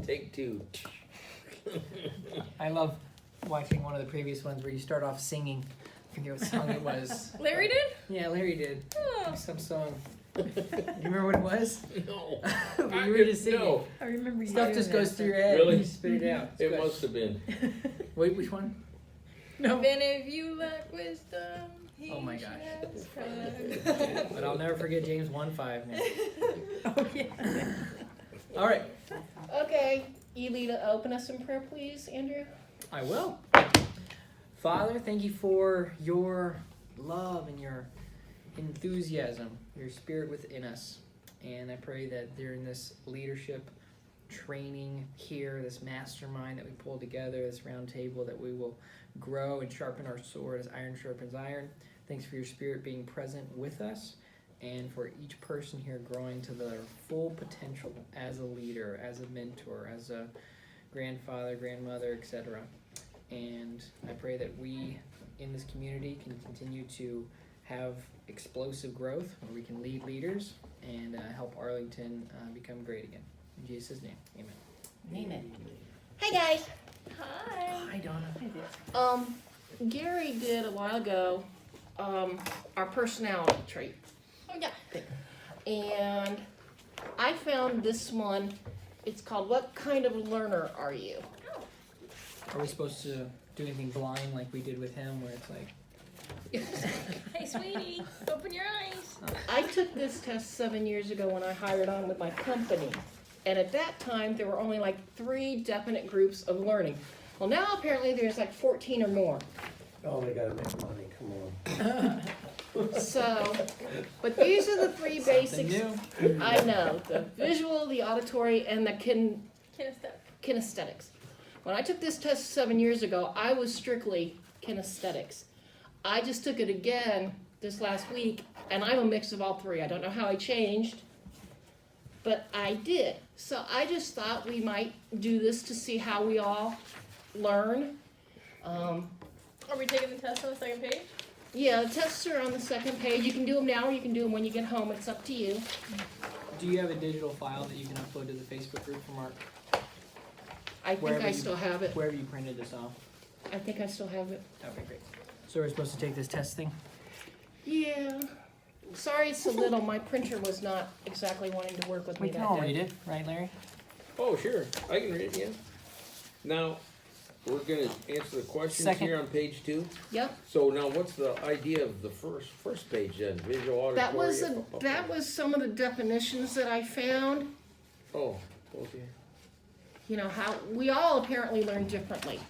Take two. I love watching one of the previous ones where you start off singing. I forget what song it was. Larry did? Yeah, Larry did. Oh. Some song. Do you remember what it was? No. You were just singing. No. I remember you. Stuff just goes through your head. Really? And you spit it out. It's It good. must have been. Wait, which one? No. Then if you lack wisdom, he Oh my gosh. should ask. But I'll never forget James 1:5. Oh yeah. All right. Okay, you lead open us in prayer, please, Andrew. I will. Father, thank you for your love and your enthusiasm, your spirit within us. And I pray that during this leadership training here, this mastermind that we pulled together, this round table, that we will grow and sharpen our sword as iron sharpens iron. Thanks for your spirit being present with us, and for each person here growing to their full potential as a leader, as a mentor, as a grandfather, grandmother, etc. And I pray that we in this community can continue to have explosive growth, where we can lead leaders and help Arlington become great again. In Jesus' name, amen. Amen. Hi, guys. Hi. Hi, Donna. Gary did a while ago our personality trait. Oh yeah. And I found this one. It's called What Kind of Learner Are You? Are we supposed to do anything blind like we did with him, where it's like, Hey sweetie, open your eyes. I took this test 7 years ago when I hired on with my company. And at that time, there were only like 3 definite groups of learning. Well, now apparently there's like 14 or more. Oh, they gotta make money, come on. So, but these are the 3 basics. new? I know, the visual, the auditory, and the Kinesthetic. kinesthetics. When I took this test 7 years ago, I was strictly kinesthetics. I just took it again this last week, and I'm a mix of all 3. I don't know how I changed, but I did. So I just thought we might do this to see how we all learn. Are we taking the test on the second page? Yeah, the tests are on the second page. You can do them now, or you can do them when you get home. It's up to you. Do you have a digital file that you can upload to the Facebook group for Mark? I think Wherever I you- still have it. Wherever you printed this off. I think I still have it. Okay, great. So we're supposed to take this test thing? Yeah. Sorry it's so little. My printer was not exactly wanting to work with me We can that all day. read it, right, Larry? Oh, sure. I can read it, yeah. Now, we're gonna answer the questions Second. here on page 2. Yep. So now what's the idea of the first page then? Visual, auditory? That was some of the definitions that I found. Oh, okay. You know, how we all apparently learn differently.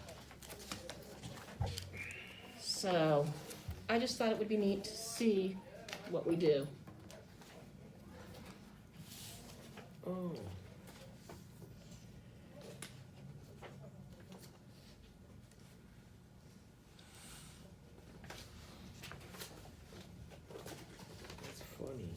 So, I just thought it would be neat to see what we do. Oh. That's funny.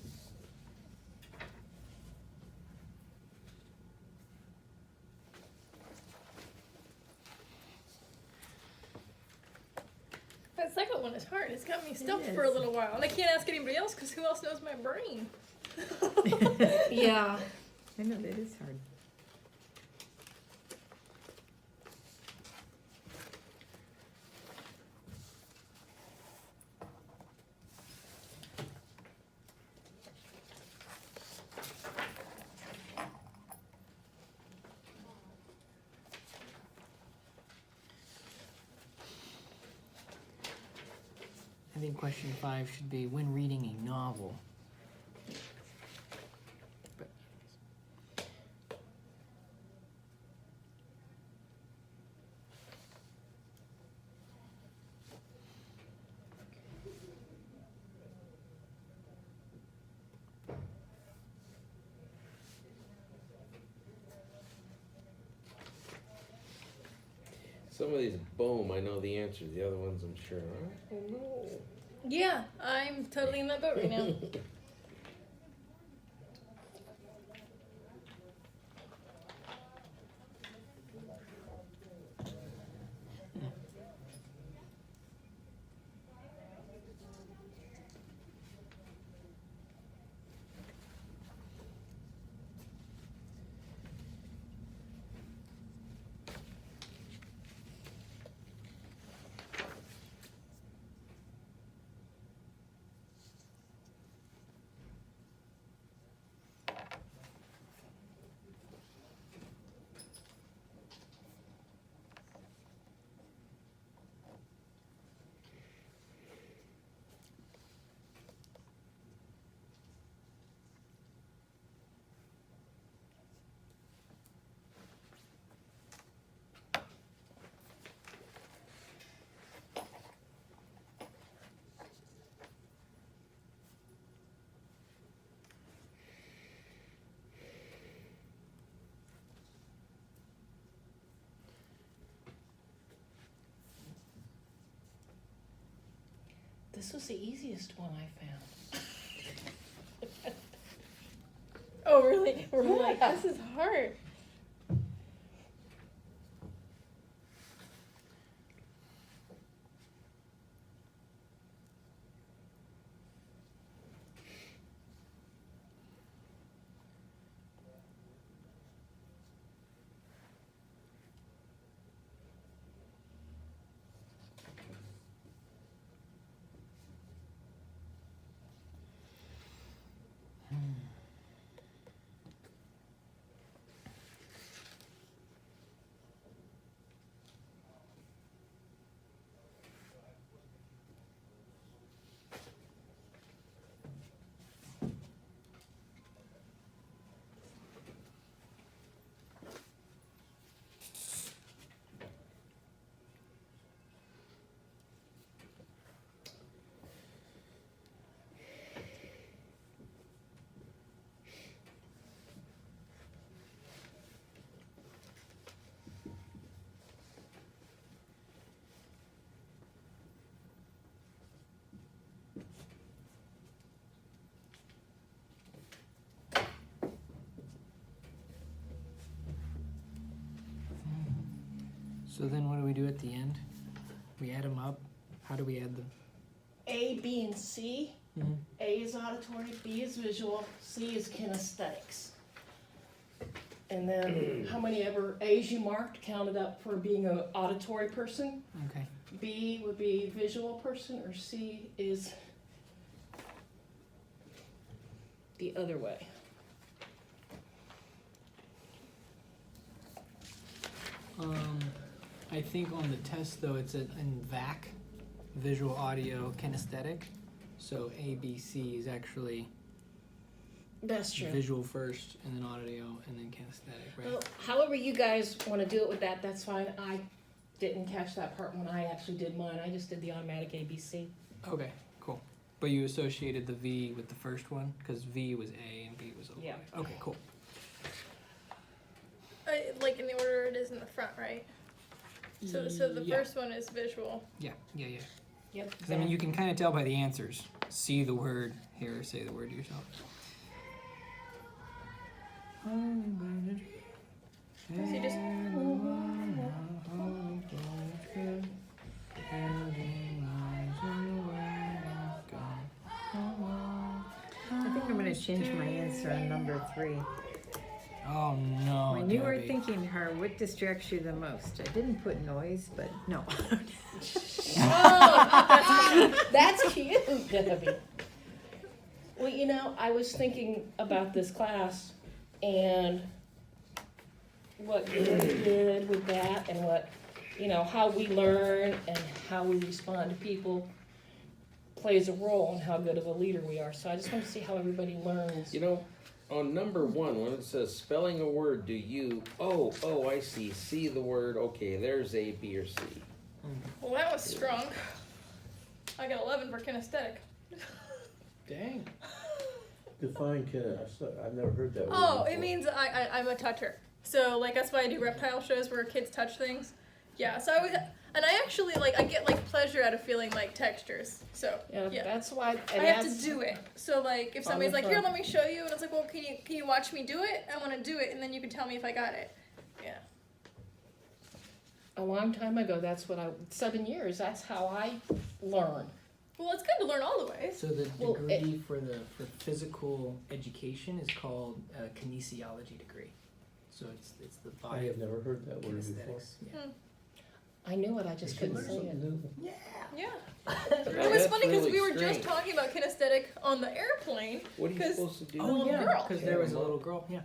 That second one is hard. It's got me stumped for a little while. And I can't ask anybody else because who else knows my brain? Yeah. I know that is hard. I think question 5 should be, when reading a novel. But Some of these, boom, I know the answers. The other ones, I'm sure. I don't know. Yeah, I'm totally in that boat right now. This was the easiest one I found. Oh, really? We're like, Yeah. this is hard. So then what do we do at the end? We add them up. How do we add them? A, B, and C. Mhm. A is auditory, B is visual, C is kinesthetics. And then how many ever A's you marked counted up for being an auditory person. Okay. B would be visual person, or C is the other way. I think on the test though it's in VAC, visual, audio, kinesthetic. So ABC is actually That's true. visual first, and then audio, and then kinesthetic, right? Well, however you guys want to do it with that, that's fine. I didn't catch that part when I actually did mine. I just did the automatic ABC. Okay, cool. But you associated the V with the first one because V was A and B was O. Yeah. Okay, cool. Like in the order it is in the front, right? So the Yeah. first one is visual. Yeah. Yep. Because I mean, you can kind of tell by the answers. See the word here, say the word to yourself. So you just I think I'm gonna change my answer on number 3. Oh no. When you were Debbie. thinking hard, what distracts you the most? I didn't put noise, but no. Oh, that's cute, Debbie. Well, you know, I was thinking about this class and what Gary did with that, and what, you know, how we learn and how we respond to people plays a role in how good of a leader we are. So I just want to see how everybody learns. You know, on number 1, when it says spelling a word, do you, oh, I see the word, okay, there's A, B, or C. well, that was strong. I got 11 for kinesthetic. Dang. Define kinesthetic. I've never heard that word Oh, before. it means I'm a toucher. So like that's why I do reptile shows where kids touch things. Yeah. So I actually I get pleasure out of feeling textures. So Yeah, yeah. that's why. I And have that's, to do it. So if On somebody's the like, here, front. let me show you, and it's like, well, can you watch me do it? I want to do it, and then you can tell me if I got it. Yeah. a long time ago, that's what 7 years, that's how I learn. Well, it's good to learn all the ways. So the Well, degree for physical education is called a kinesiology degree. So it's the I body have never heard that word before. kinesthetics. Yeah. I knew it, I just You should couldn't learn say it. something new. Yeah. That's It was funny because really we were strange. just talking about kinesthetic on the airplane. What are you 'Cause- supposed to do? Oh, little yeah, girl. because there was a little girl. Yeah.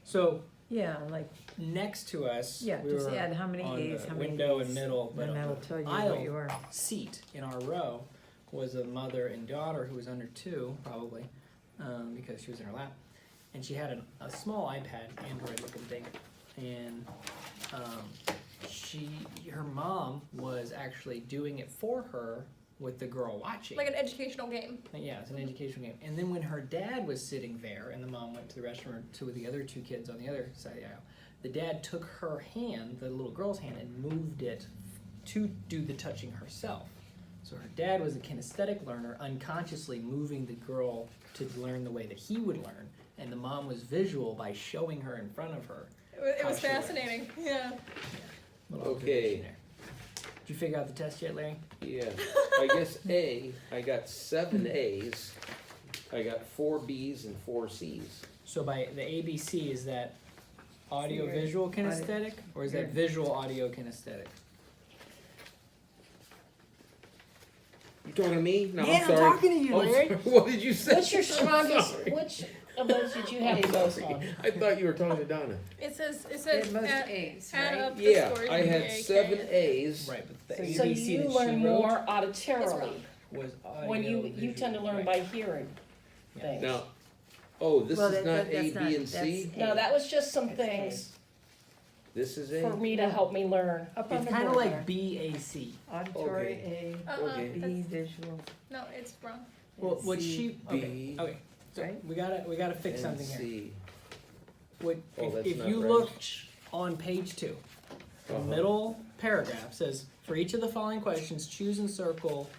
So Yeah, like, next to us, yeah, we just were add how many on A's, the how many window B's, and middle, but and on that'll the tell you aisle what you are. seat in our row was a mother and daughter who was under 2, probably, because she was in her lap, and she had a small iPad, Android-looking thing, and her mom was actually doing it for her with the girl watching. Like an educational game. Yeah, it's an educational game. And then when her dad was sitting there and the mom went to the restroom to the other 2 kids on the other side of the aisle, the dad took her hand, the little girl's hand, and moved it to do the touching herself. So her dad was a kinesthetic learner, unconsciously moving the girl to learn the way that he would learn, and the mom was visual by showing her in front of her. It was How she learns. fascinating. Yeah. Little Okay. observation there. Did you figure out the test yet, Larry? Yeah, I guess I got 7 A's, I got 4 B's and 4 C's. So by the ABC, is that audio You're- visual kinesthetic, or is that you're- visual audio kinesthetic? You talking to me? No, Yeah, I'm I'm sorry. talking to you, Oh, Larry. sorry. What did you say? What's your I'm strongest? sorry. Which of those did you have the most Sorry. on? I thought you were talking to Donna. It says They had most add, A's, add right? up the Yeah, scores I in had the AK. 7 A's. Right, but the So ABC So you that learn she more wrote auditorily was audio. when you visual, tend to learn right. by hearing Yeah. things. Now, oh, this Well, is that- not that- A, that's B, not- and C? that's- No, that was just some It's things This is A? for me to help me learn. Up on It's the kind of board like BAC. Auditory Okay. A, B visual. No, it's wrong. Well, and what C. she okay, B, okay. So right? we gotta fix and something here. C. What, Oh, that's if not you right. look on page 2, the Uh-huh. middle paragraph says, for each of the following questions, choose and circle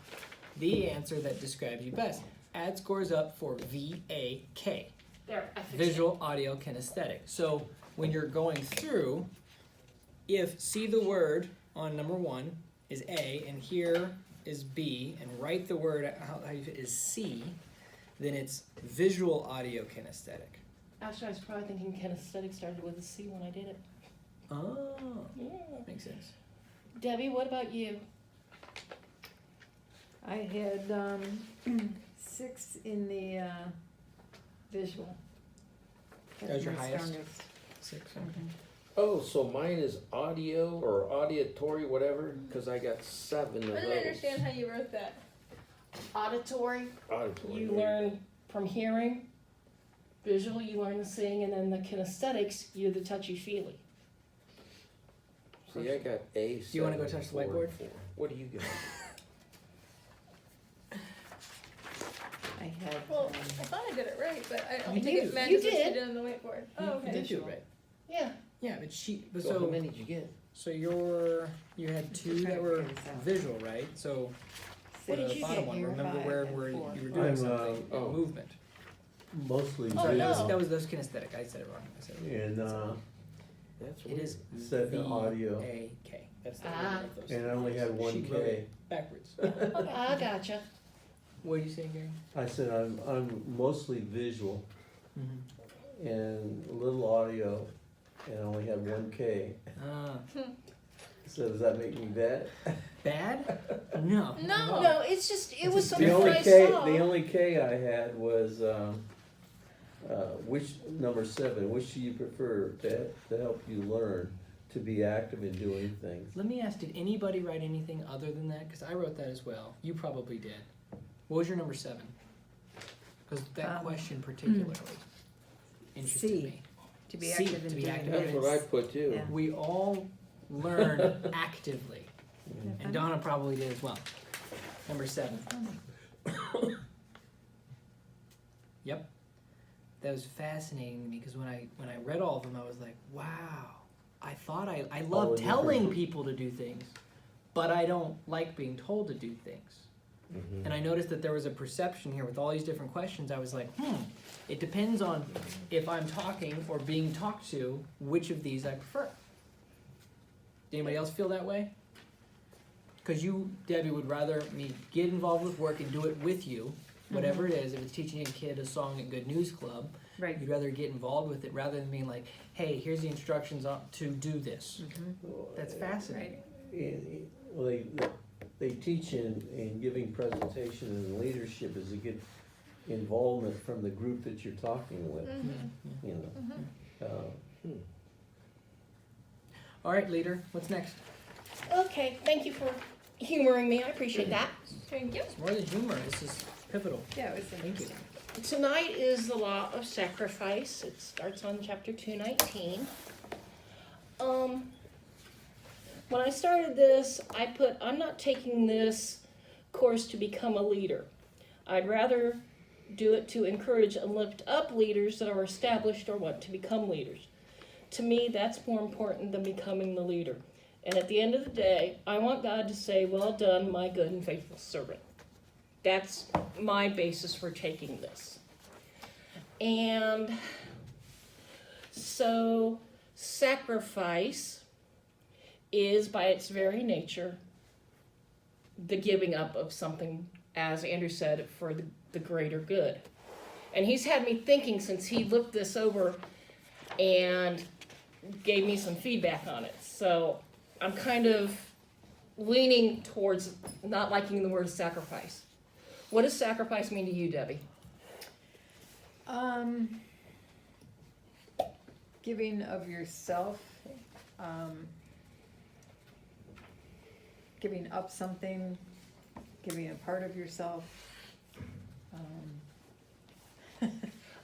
the answer that describes you best. Add scores up for VAK, There, I fixed it. visual, audio, kinesthetic. So when you're going through, if see the word on number 1 is A and here is B, and write the word how you is C, then it's visual, audio, kinesthetic. Actually, I was probably thinking kinesthetic started with a C when I did it. Oh, Yeah. makes sense. Debbie, what about you? I had 6 in the visual. That was your my highest? strongest. 6. Oh, so mine is audio or auditory, whatever, because I got 7 of I those. didn't understand how you wrote that. Auditory, Auditory. you learn from hearing. Visual, you learn to sing, and then the kinesthetics, you're the touchy-feely. See, I got A. Do you wanna go touch the whiteboard? 4. What do you got? I had. Well, I thought I did it right, but I don't You think did. it matches You what she did. did on the whiteboard. Oh, You okay. did do it right. Yeah. Yeah, but but So how so many did you get? so you had 2 that were visual, right? So What did the you bottom get? one, You're remember 5 where and you 4. were doing I'm, something, oh. movement. Mostly Oh, Sorry, no. that was kinesthetic. I said it wrong. I said it and That's It weird. is Set the audio. VAK. That's the Ah. order of those. and I only had She one wrote K. it backwards. I gotcha. What did you say, Gary? I said I'm mostly visual Mm-hmm. and a little audio, and I only had one K. Ah, So does that make me bad? bad? No. No. No, it's just, it was The something only I K, saw. the only K I had was which number 7. Which do you prefer to help you learn to be active in doing things? Let me ask, did anybody write anything other than that? Because I wrote that as well. You probably did. What was your number 7? Because that question particularly interested C. me. To be C, active in to be doing active. That's things. what I put too. Yeah. We all learn actively. And Donna probably did as well. Number 7. Yep. That was fascinating to me because when I read all of them, I was like, wow. I thought I All love the telling different- people to do things, but I don't like being told to do things. Mhm. And I noticed that there was a perception here with all these different questions. I was like, it depends on if I'm talking or being talked to, which of these I prefer. Anybody else feel that way? Because you, Debbie, would rather me get involved with work and do it with you, whatever it is. If it's teaching a kid a song at Good News Club, Right. you'd rather get involved with it rather than being like, hey, here's the instructions to do this. That's fascinating. Well, they teach in giving presentation and leadership is to get involvement from the group that you're talking with, Mm-hmm. you know. All right, leader, what's next? Okay, thank you for humoring me, I appreciate that. Thank you. It's more than humor. This is pivotal. Yeah, it was Thank you. interesting. Tonight is the law of sacrifice. It starts on chapter 219. When I started this, I put, I'm not taking this course to become a leader. I'd rather do it to encourage and lift up leaders that are established or want to become leaders. To me, that's more important than becoming the leader. And at the end of the day, I want God to say, well done, my good and faithful servant. That's my basis for taking this. And so sacrifice is, by its very nature, the giving up of something, as Andrew said, for the greater good. And he's had me thinking since he looked this over and gave me some feedback on it. So I'm kind of leaning towards not liking the word sacrifice. What does sacrifice mean to you, Debbie? Giving of yourself, giving up something, giving a part of yourself.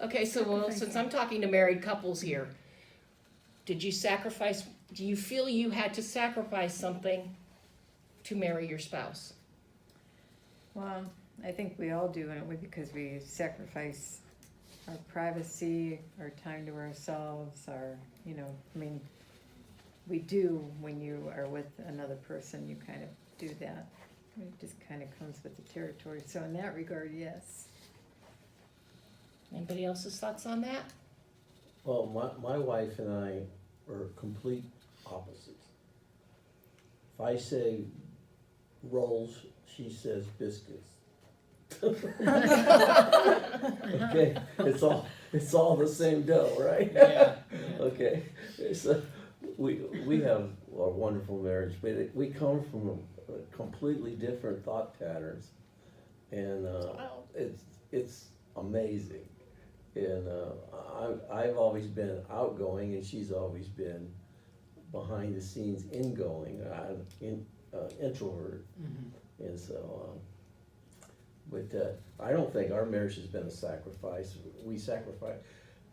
Okay, so well, since I'm talking to married couples here, do you feel you had to sacrifice something to marry your spouse? Well, I think we all do, and because we sacrifice our privacy, our time to ourselves, we do when you are with another person, you kind of do that. It just kind of comes with the territory. So in that regard, yes. Anybody else's thoughts on that? Well, my wife and I are complete opposites. If I say rolls, she says biscuits. Okay, it's all the same dough, right? Yeah. Okay, so we have a wonderful marriage, but we come from a completely different thought patterns, and Wow. it's amazing. And I've always been outgoing, and she's always been behind the scenes ingoing, introvert. Mm-hmm. And so, but I don't think our marriage has been a sacrifice. We sacrifice.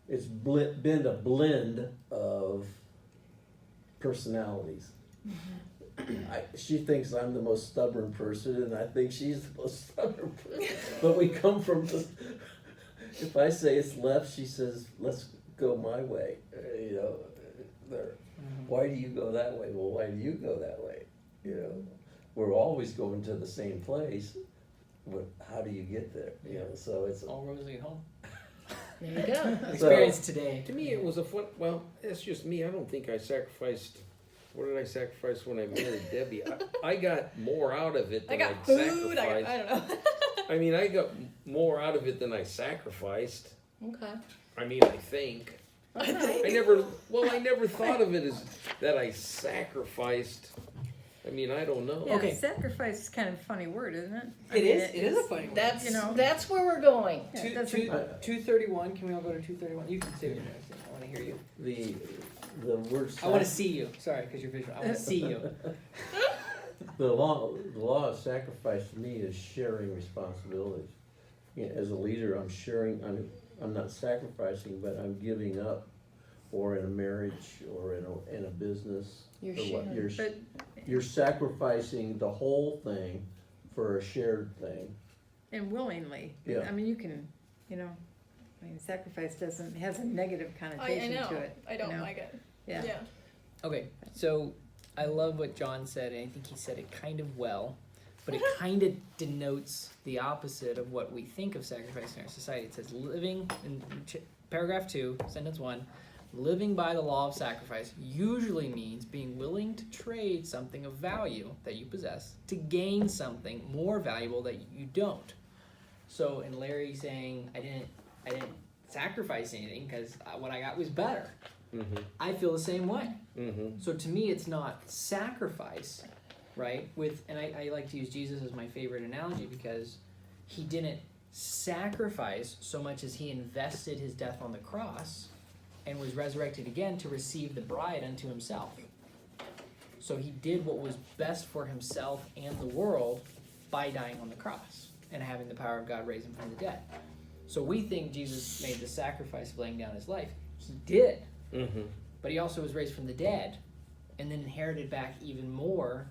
It's been a blend of personalities. She thinks I'm the most stubborn person, and I think she's the most stubborn person. But we come from the. If I say it's left, she says, let's go my way. Why do you go that way? Well, why do you go that way? We're always going to the same place. But how do you get there? So it's All roads lead home. There you go. Experience today. To me, it was a fun. Well, that's just me. I don't think I sacrificed. What did I sacrifice when I married Debbie? I got more out of it I than got I'd food. sacrificed. I don't know. I mean, I got more out of it than I sacrificed. Okay. I mean, I think. I never thought of it as that I sacrificed. I mean, I don't know. Yeah, Okay. sacrifice is kind of a funny word, isn't it? It is a funny word. That's where we're going. Yeah, it doesn't- 231. Can we all go to 231? You can say what you're going to say. I want to hear you. the word. I want to see you. Sorry, because you're visual. I want to see you. The law of sacrifice to me is sharing responsibilities. As a leader, I'm sharing. I'm not sacrificing, but I'm giving up, or in a marriage, or in a business. You're or what, sharing. you're sacrificing the whole thing for a shared thing. And willingly. Yeah. I mean, you can, sacrifice has a negative I connotation know. to it. I don't like it. Yeah. Yeah. Okay, so I love what John said, and I think he said it kind of well, but it kind of denotes the opposite of what we think of sacrifice in our society. It says living, in paragraph 2, sentence 1, living by the law of sacrifice usually means being willing to trade something of value that you possess to gain something more valuable that you don't. So, in Larry saying, I didn't sacrifice anything because what I got was better. Mm-hmm. I feel the same way. Mm-hmm. So to me, it's not sacrifice, right? And I like to use Jesus as my favorite analogy because he didn't sacrifice so much as he invested his death on the cross and was resurrected again to receive the bride unto himself. So he did what was best for himself and the world by dying on the cross and having the power of God raise him from the dead. So we think Jesus made the sacrifice of laying down his life. He did. Mm-hmm. But he also was raised from the dead and then inherited back even more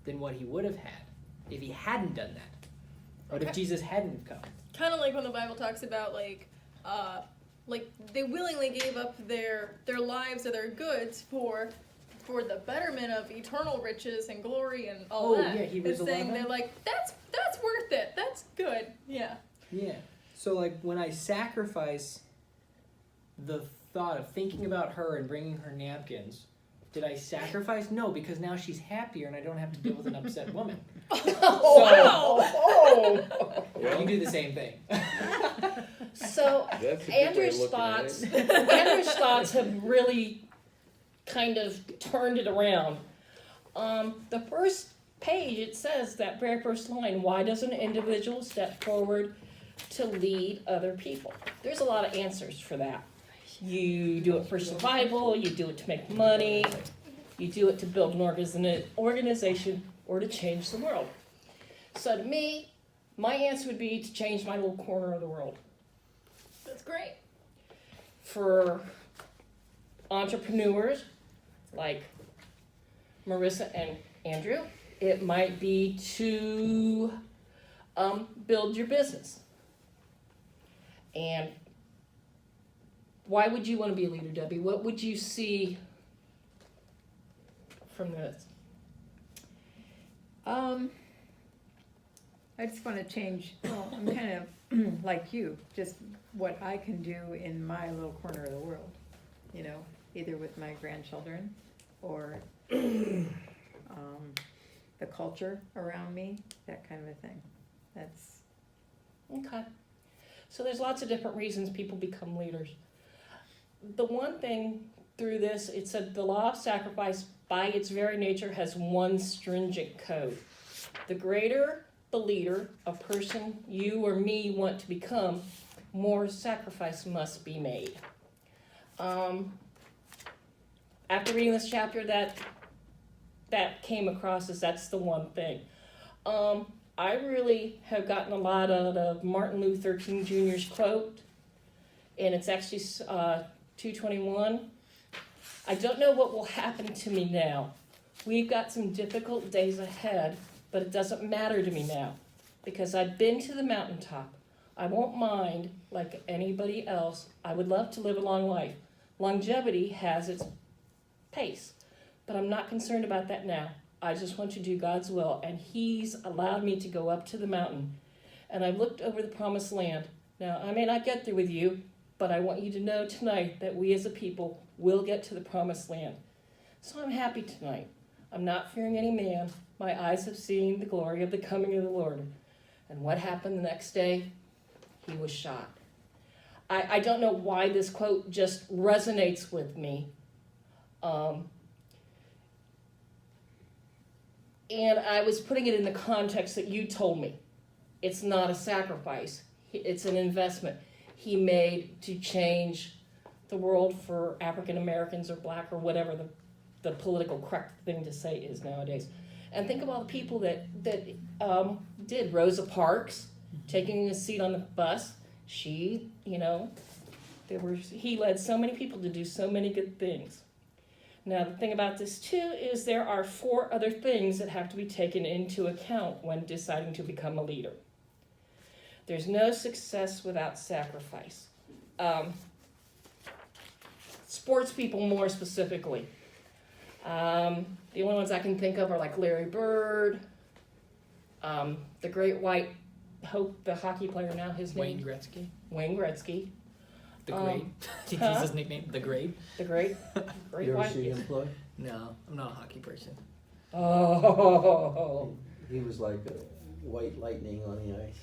than what he would have had if he hadn't done that. But if Okay. Jesus hadn't come. Kind of like when the Bible talks about they willingly gave up their lives or their goods for for the betterment of eternal riches and glory and all Oh, that. yeah, Hebrews It's saying 11. they're like, that's worth it. That's good. Yeah. Yeah. So like when I sacrifice the thought of thinking about her and bringing her napkins, did I sacrifice? No, because now she's happier and I don't have to deal with an upset woman. Oh, You do the same thing. So That's a good way of Andrew's looking at thoughts, it. Andrew's thoughts have really kind of turned it around. The first page, it says that very first line, why does an individual step forward to lead other people? There's a lot of answers for that. You do it for survival, you do it to make money, you do it to build an organization or to change the world. So to me, my answer would be to change my little corner of the world. That's great. For entrepreneurs like Marissa and Andrew, it might be to build your business. And why would you want to be a leader, Debbie? What would you see from this? I just want to change, well, I'm kind of like you, just what I can do in my little corner of the world, you know, either with my grandchildren or the culture around me, that kind of a thing. That's, Okay. So there's lots of different reasons people become leaders. The one thing through this, it said the law of sacrifice by its very nature has one stringent code. The greater the leader, a person you or me want to become, more sacrifice must be made. After reading this chapter, that came across as that's the one thing. I really have gotten a lot out of Martin Luther King Jr.'s quote, and it's actually 2:21. I don't know what will happen to me now. We've got some difficult days ahead, but it doesn't matter to me now because I've been to the mountaintop. I won't mind like anybody else. I would love to live a long life. Longevity has its pace, but I'm not concerned about that now. I just want to do God's will, and He's allowed me to go up to the mountain, and I've looked over the promised land. Now, I may not get there with you, but I want you to know tonight that we as a people will get to the promised land. So I'm happy tonight. I'm not fearing any man. My eyes have seen the glory of the coming of the Lord. And what happened the next day? He was shot. I don't know why this quote just resonates with me. And I was putting it in the context that you told me. It's not a sacrifice. It's an investment he made to change the world for African Americans or black or whatever the political correct thing to say is nowadays. And think of all the people that did. Rosa Parks, taking a seat on the bus. She, he led so many people to do so many good things. Now, the thing about this, too, is there are 4 other things that have to be taken into account when deciding to become a leader. There's no success without sacrifice. Sports people more specifically. The only ones I can think of are like Larry Bird, the great white hope, the hockey player now, his Wayne name? Gretzky. Wayne Gretzky. The Great. I think huh? that's his nickname. The Great. The great You ever white. see him play? No, I'm not a hockey person. Oh. He was like a white lightning on the ice.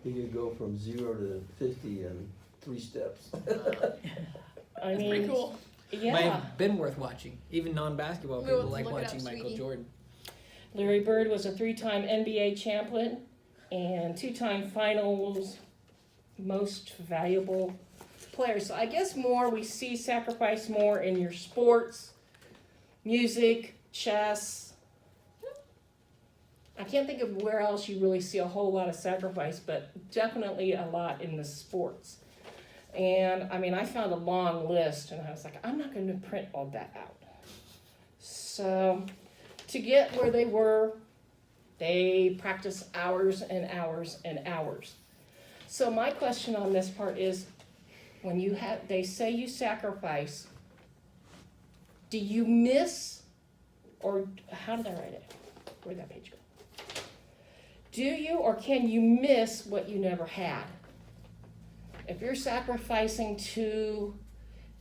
He could go from 0 to 50 in 3 steps. I That's mean, pretty cool. yeah. Might have been worth watching. Even non-basketball We people will like look it watching up, Michael sweetie. Jordan. Larry Bird was a 3-time NBA champion and 2-time finals most valuable player. So I guess we see sacrifice more in your sports, music, chess. I can't think of where else you really see a whole lot of sacrifice, but definitely a lot in the sports. And I mean, I found a long list and I was like, I'm not going to print all that out. So to get where they were, they practiced hours and hours and hours. So my question on this part is, when they say you sacrifice, do you miss or how did I write it? Where'd that page go? Do you or can you miss what you never had? If you're sacrificing to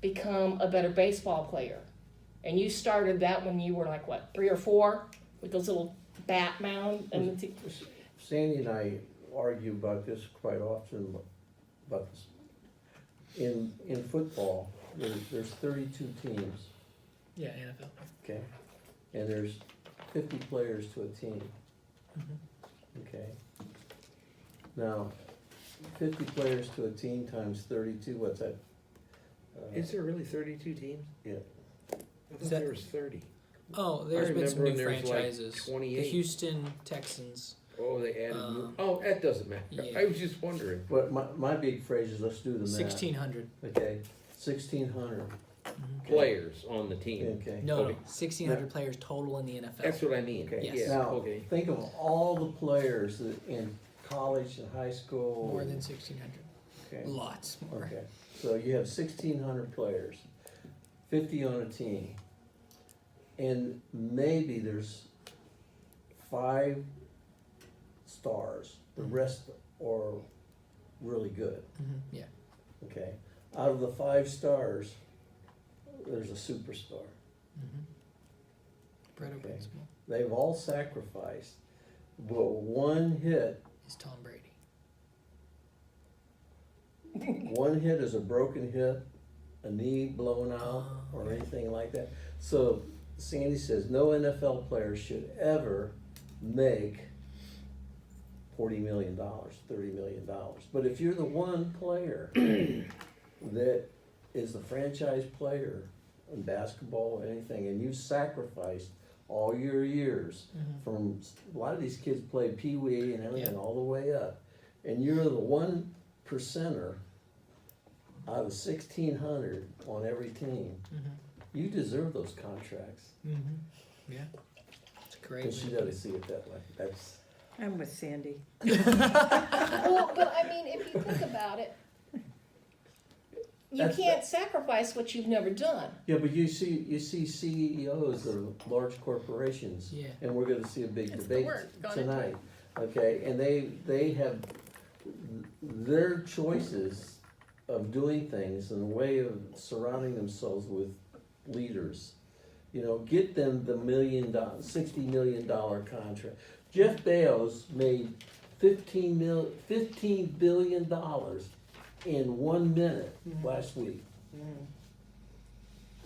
become a better baseball player, and you started that when you were like, what, 3 or 4, with those little bat mound and the Sandy and I argue about this quite often, about this. In football, there's 32 teams, Yeah, NFL. okay? And there's 50 players to a team, okay? Now, 50 players to a team times 32, what's that? Is there really 32 teams? Yeah. I thought Is that- there was 30. Oh, there's been some remember new when there's, like, franchises. The 28. Houston Texans. Oh, they added. Um, Oh, that doesn't matter. yeah. I was just wondering. But my big phrase is, let's do the math. 1,600. Okay, 1,600, Players on the team. okay. No, Okay. 1,600 players total in the NFL. That's what I mean. Okay. Yes. Yeah, Now, okay. think of all the players that in college and high school. More than 1,600. Okay. Lots more. Okay, so you have 1,600 players, 50 on a team, and maybe there's 5 stars. The rest are really good. Yeah. Okay, out of the 5 stars, there's a superstar. Bredo Okay. principle They've all sacrificed, but one hit. is Tom Brady. One hit is a broken hit, a knee blown out, or anything like that. So Sandy says no NFL player should ever make $40 million, $30 million. But if you're the one player that is the franchise player in basketball or anything, and you sacrificed all your years from, a lot of these kids play pee-wee and everything all the way up, and you're the 1%er out of 1,600 on every team, you deserve those contracts. Yeah. It's great. Because you gotta see it that way. That's, I'm with Sandy. Well, but I mean, if you think about it, you That's- can't sacrifice what you've never done. yeah, but you see CEOs of large corporations. Yeah. And we're gonna see a big It's the debate work gone into tonight, okay? And they have their choices of doing things and the way of surrounding themselves with leaders. You know, get them the $60 million contract. Jeff Bezos made $15 billion in 1 minute last week.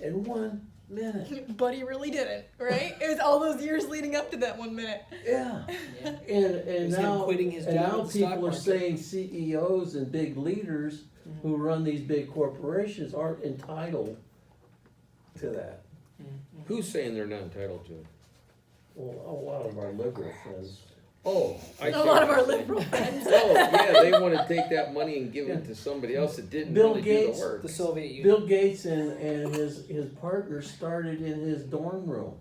In 1 minute. But he really didn't, right? It was all those years leading up to that 1 minute. Yeah. Yeah. And He's him now, quitting his and job now at the stock people are market. saying CEOs and big leaders who run these big corporations aren't entitled to that. Who's saying they're not entitled to it? Well, a lot of our liberal friends. Oh, I A see lot what of you're our saying. liberal friends. Oh, yeah, they want to take that money and give it to somebody else that didn't Bill really Gates, do the work. The Soviet Union. Bill Gates and his partner started in his dorm room.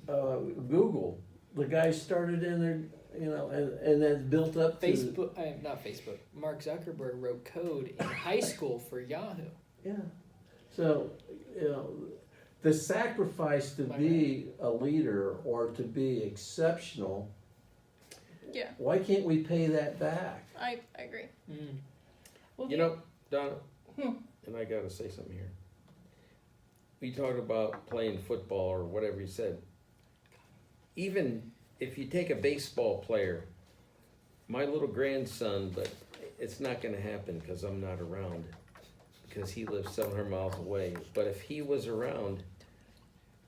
Google, the guy started in there, you know, and then built up to. Facebook, not Facebook. Mark Zuckerberg wrote code in high school for Yahoo. Yeah. So, you know, the sacrifice to be a leader or to be exceptional, Yeah, why can't we pay that back? I agree. You know, Donna, and I gotta say something here. We talked about playing football or whatever you said. Even if you take a baseball player, my little grandson, but it's not gonna happen because I'm not around, because he lives 700 miles away. But if he was around,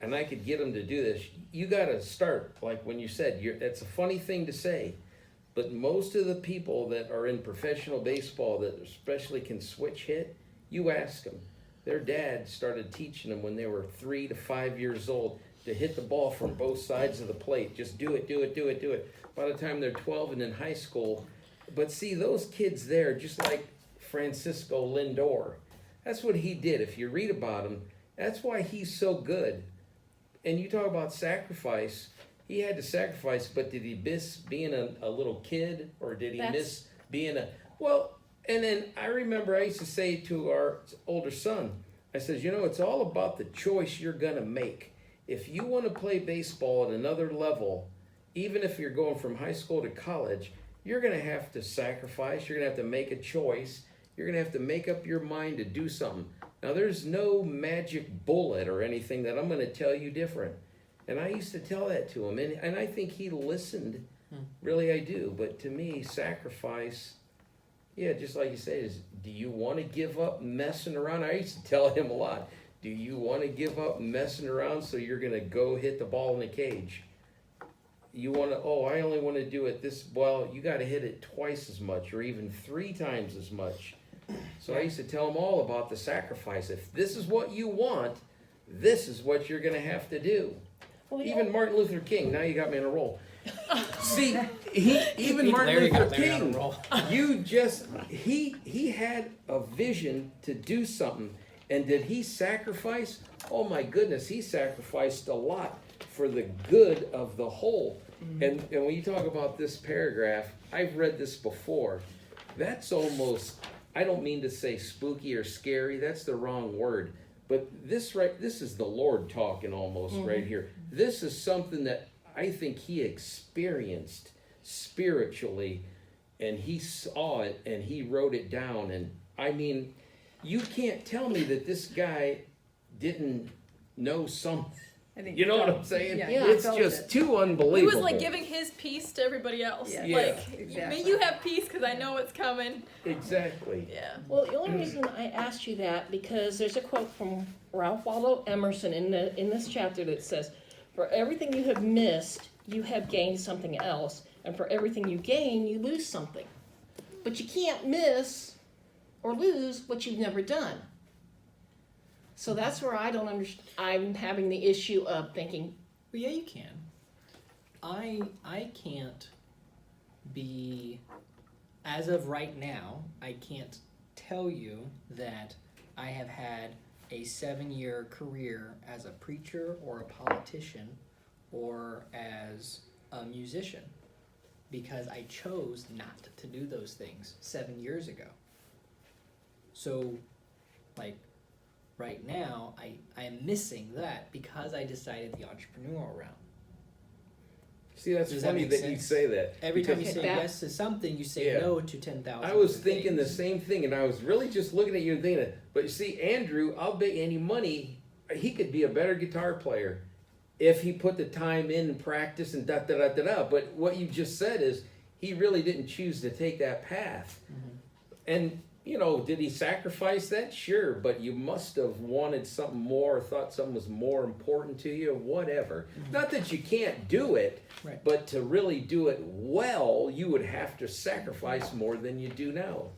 and I could get him to do this, you gotta start, like when you said, that's a funny thing to say, but most of the people that are in professional baseball that especially can switch hit, you ask them, their dad started teaching them when they were 3 to 5 years old to hit the ball from both sides of the plate. Just do it, do it, do it, do it. By the time they're 12 and in high school, but see those kids there, just like Francisco Lindor, that's what he did. If you read about him, that's why he's so good. And you talk about sacrifice, he had to sacrifice, but did he miss being a little kid, or did he miss being well, and then I remember I used to say to our older son, I says, you know, it's all about the choice you're gonna make. if you want to play baseball at another level, even if you're going from high school to college, you're going to have to sacrifice. You're going to have to make a choice. You're going to have to make up your mind to do something. Now, there's no magic bullet or anything that I'm going to tell you different. And I used to tell that to him, and I think he listened. Really, I do. But to me, sacrifice, yeah, just like you say, is do you want to give up messing around? I used to tell him a lot. Do you want to give up messing around so you're going to go hit the ball in the cage? You want to, I only want to do it this, well, you got to hit it twice as much or even 3 times as much. So I used to tell him all about the sacrifice. If this is what you want, this is what you're going to have to do. Well, Even Martin Luther King, now you got me on a roll. See, even Martin Larry Luther got Larry on a King, roll. he had a vision to do something. And did he sacrifice? Oh my goodness, he sacrificed a lot for the good of the whole. And when you talk about this paragraph, I've read this before. That's almost, I don't mean to say spooky or scary, that's the wrong word. But this is the Lord talking almost right here. This is something that I think he experienced spiritually, and he saw it and he wrote it down. And I mean, you can't tell me that this guy didn't know something. I think You know what felt- I'm saying? Yeah, Yeah. he It's felt just it. too He unbelievable. was like giving his peace to everybody else. Yeah. Yeah. Like, Exactly. may you have peace because I know what's coming. Exactly. Yeah. Well, the only reason I asked you that because there's a quote from Ralph Waldo Emerson in this chapter that says, "For everything you have missed, you have gained something else, and for everything you gain, you lose something. But you can't miss or lose what you've never done." So that's where I don't understand. I'm having the issue of thinking, Well, yeah, you can. I can't be, as of right now, I can't tell you that I have had a 7-year career as a preacher or a politician or as a musician because I chose not to do those things 7 years ago. So, like, right now, I am missing that because I decided the entrepreneurial route. See, that's Does that funny make that you sense? say that. Every time you because say that- yes to something, you say Yeah. no to 10,000. I was other thinking the things. same thing, and I was really just looking at you and thinking, but you see, Andrew, I'll bet you any money, he could be a better guitar player if he put the time in and practice and da-da-da-da-da. But what you just said is he really didn't choose to take that path. And, you know, did he sacrifice that? Sure, but you must have wanted something more, or thought something was more important to you, whatever. Not that you can't do it, Right. but to really do it well, you would have to sacrifice more than you do now.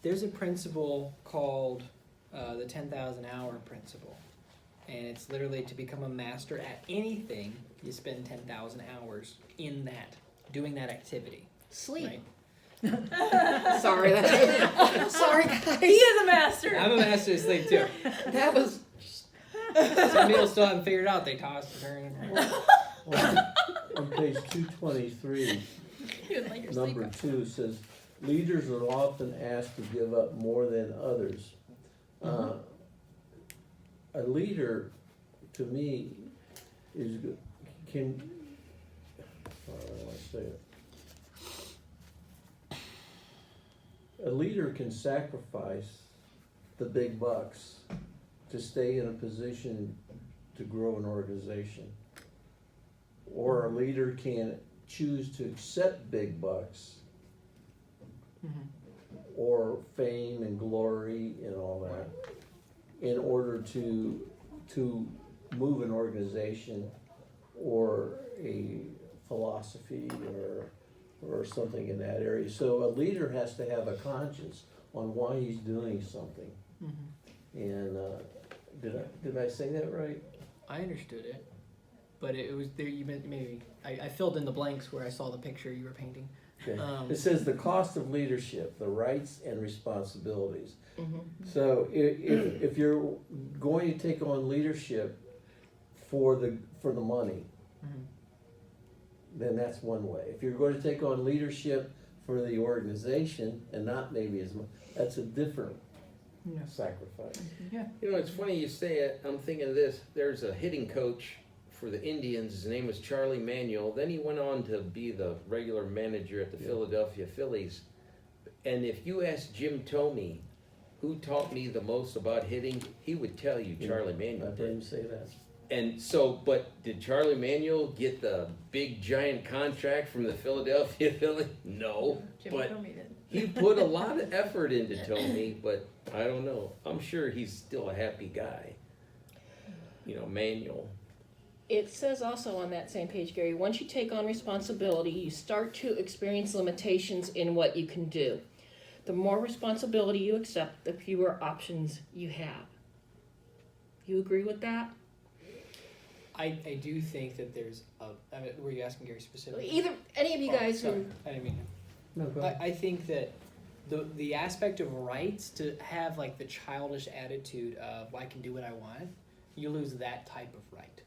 There's a principle called the 10,000 hour principle. And it's literally to become a master at anything, you spend 10,000 hours in that, doing that activity. sleep. Right? Sorry, sorry guys. He is a master. I'm a master of sleep too. That was Some people still haven't figured out they toss and turn. On page 223, You would like your sleep. number 2 says, leaders are often asked to give up more than others. A leader, to me, can, how do I want to say it? A leader can sacrifice the big bucks to stay in a position to grow an organization. Or a leader can choose to accept big bucks or fame and glory and all that in order to move an organization or a philosophy or something in that area. So a leader has to have a conscience on why he's doing something. And did I say that right? I understood it, but it was there. You meant maybe I filled in the blanks where I saw the picture you were painting. Okay. It says the cost of leadership, the rights and responsibilities. Mm-hmm. So if you're going to take on leadership for the money, then that's one way. If you're going to take on leadership for the organization and not maybe as much, that's a different sacrifice. You know, it's funny you say it. I'm thinking of this. There's a hitting coach for the Indians. His name was Charlie Manuel. Then he went on to be the regular manager at the Philadelphia Phillies. And if you ask Jim Thome who taught me the most about hitting, he would tell you Charlie Manuel I heard him did. say that. And so, but did Charlie Manuel get the big giant contract from the Philadelphia Phillies? No, Jimmy but told me that. he put a lot of effort into Thome, but I don't know. I'm sure he's still a happy guy. You know, Manuel. It says also on that same page, Gary, once you take on responsibility, you start to experience limitations in what you can do. The more responsibility you accept, the fewer options you have. You agree with that? I do think that there's I mean, were you asking Gary specifically? Either, any of you guys sorry, who, I didn't mean No, go I think that the aspect of rights, to have like the childish attitude of, well, I can do what I want, you lose that type of right.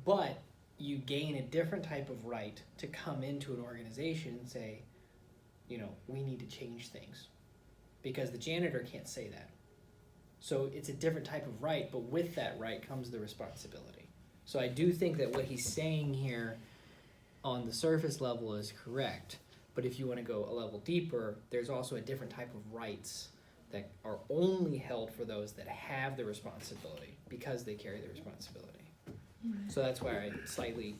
But you gain a different type of right to come into an organization and say, you know, we need to change things. Because the janitor can't say that. So it's a different type of right, but with that right comes the responsibility. So I do think that what he's saying here on the surface level is correct. But if you want to go a level deeper, there's also a different type of rights that are only held for those that have the responsibility because they carry the responsibility. So that's why I slightly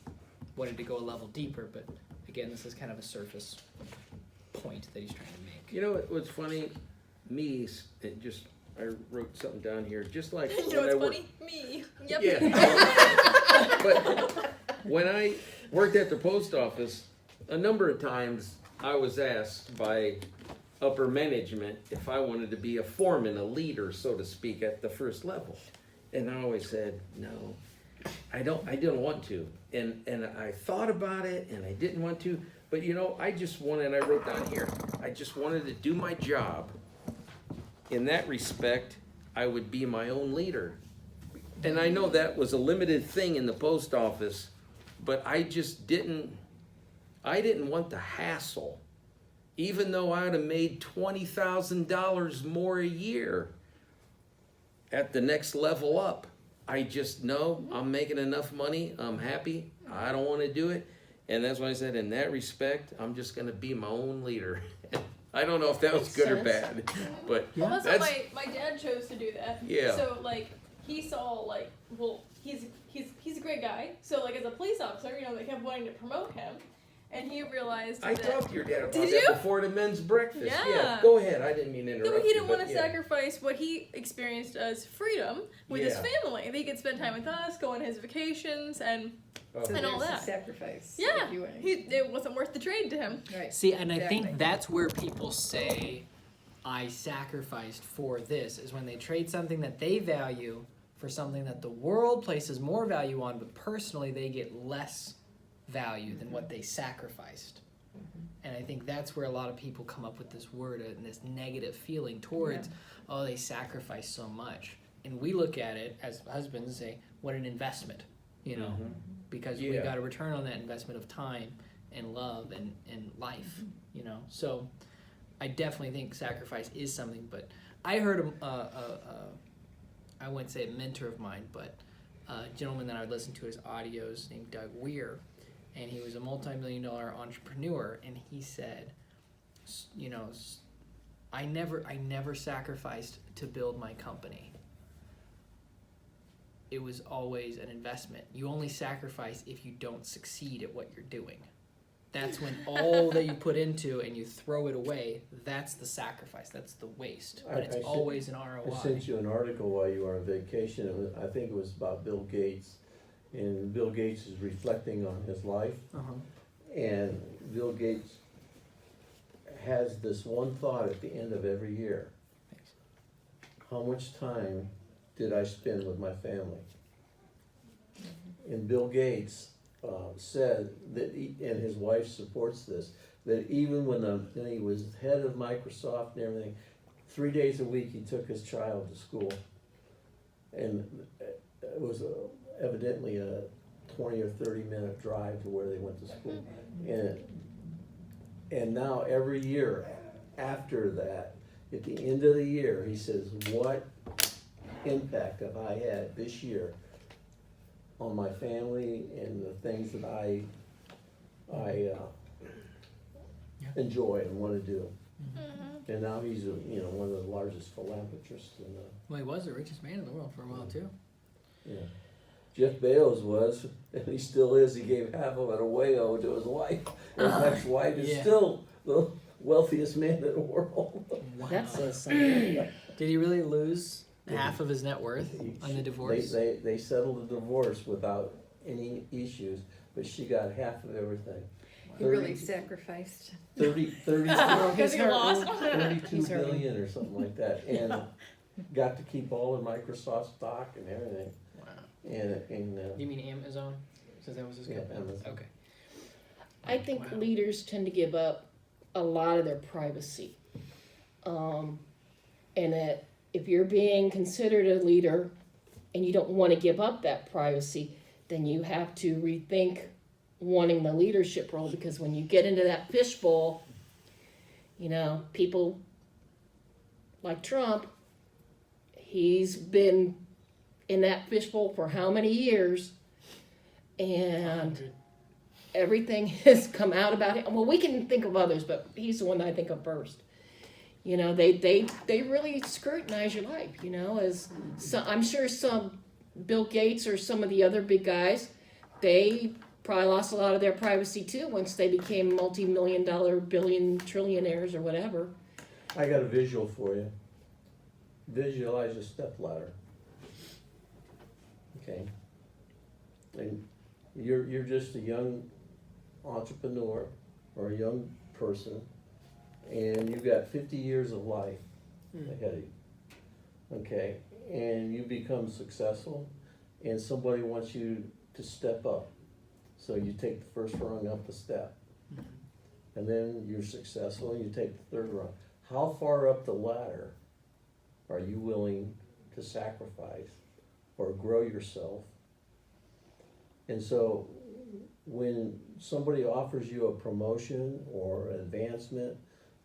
wanted to go a level deeper, but again, this is kind of a surface point that he's trying to make. You know what's funny? I wrote something down here, just like You know when I what's worked. funny? Me. Yep. Yeah. But when I worked at the post office, a number of times I was asked by upper management if I wanted to be a foreman, a leader, so to speak, at the first level. And I always said, no, I didn't want to. And I thought about it and I didn't want to, but you know, I wrote down here, I just wanted to do my job. In that respect, I would be my own leader. And I know that was a limited thing in the post office, but I just didn't want the hassle. Even though I would have made $20,000 more a year at the next level up, I just know I'm making enough money, I'm happy, I don't want to do it. And that's why I said, in that respect, I'm just going to be my own leader. I don't know if that was good or bad, but Well, that's that's what my dad chose to do that. Yeah. So like he saw like, well, he's a great guy. So like as a police officer, you know, they kept wanting to promote him, and he realized I that talked to your dad about Did that you? before the men's breakfast. Yeah. Go ahead. I didn't mean to interrupt. no, he didn't you, want but to yeah. sacrifice what he experienced as freedom with his Yeah. family. He could spend time with us, go on his vacations, and Oh. So And all there's a that. sacrifice. yeah, if you want. it wasn't worth the trade to him. Right. See, and I Exactly. think that's where people say, I sacrificed for this, is when they trade something that they value for something that the world places more value on, but personally they get less value than what they sacrificed. And I think that's where a lot of people come up with this word and this negative feeling towards, oh, they sacrifice so much. And we look at it as husbands and say, what an investment, you know, because we Yeah. got a return on that investment of time and love and life, you know. So I definitely think sacrifice is something, but I heard I wouldn't say a mentor of mine, but a gentleman that I would listen to his audios named Doug Weir, and he was a multi-million-dollar entrepreneur, and he said, you know, I never sacrificed to build my company. It was always an investment. You only sacrifice if you don't succeed at what you're doing. That's when all that you put into and you throw it away, that's the sacrifice, that's the waste. But it's always an ROI. I sent you an article while you were on vacation. I think it was about Bill Gates. And Bill Gates is reflecting on his life. Uh-huh. And Bill Gates has this one thought at the end of every year. Thanks. How much time did I spend with my family? And Bill Gates said that, and his wife supports this, that even when he was head of Microsoft and everything, 3 days a week he took his child to school. And it was evidently a 20 or 30 minute drive to where they went to school. And now every year after that, at the end of the year, he says, what impact have I had this year on my family and the things that I enjoy and want to do. Mm-hmm. And now he's one of the largest philanthropists in the. Well, he was the richest man in the world for a while too. Yeah. Jeff Bezos was, and he still is. He gave half of it away to his wife. His ex-wife is Yeah. still the wealthiest man in the world. Wow. That says something. Did he really lose half of his net worth on the divorce? They settled the divorce without any issues, but she got half of everything. He really sacrificed. 32 Because he lost. 32 He's hurting. billion or something like that, and got to keep all of Microsoft stock and everything. Wow. And You mean Amazon? So that was his Yeah, company? Amazon. Okay. I think Wow. leaders tend to give up a lot of their privacy. And that if you're being considered a leader and you don't want to give up that privacy, then you have to rethink wanting the leadership role, because when you get into that fishbowl, people like Trump, he's been in that fishbowl for how many years, and everything has come out about him. Well, we can think of others, but he's the one that I think of first. They really scrutinize your life, as I'm sure some Bill Gates or some of the other big guys, they probably lost a lot of their privacy too once they became multi-million-dollar, billion, trillionaires or whatever. I got a visual for you. Visualize a step ladder. Okay. And you're just a young entrepreneur or a young person, and you've got 50 years of life ahead of you. Okay. And you become successful, and somebody wants you to step up. So you take the first rung up the step. And then you're successful and you take the third rung. How far up the ladder are you willing to sacrifice or grow yourself? And so when somebody offers you a promotion or an advancement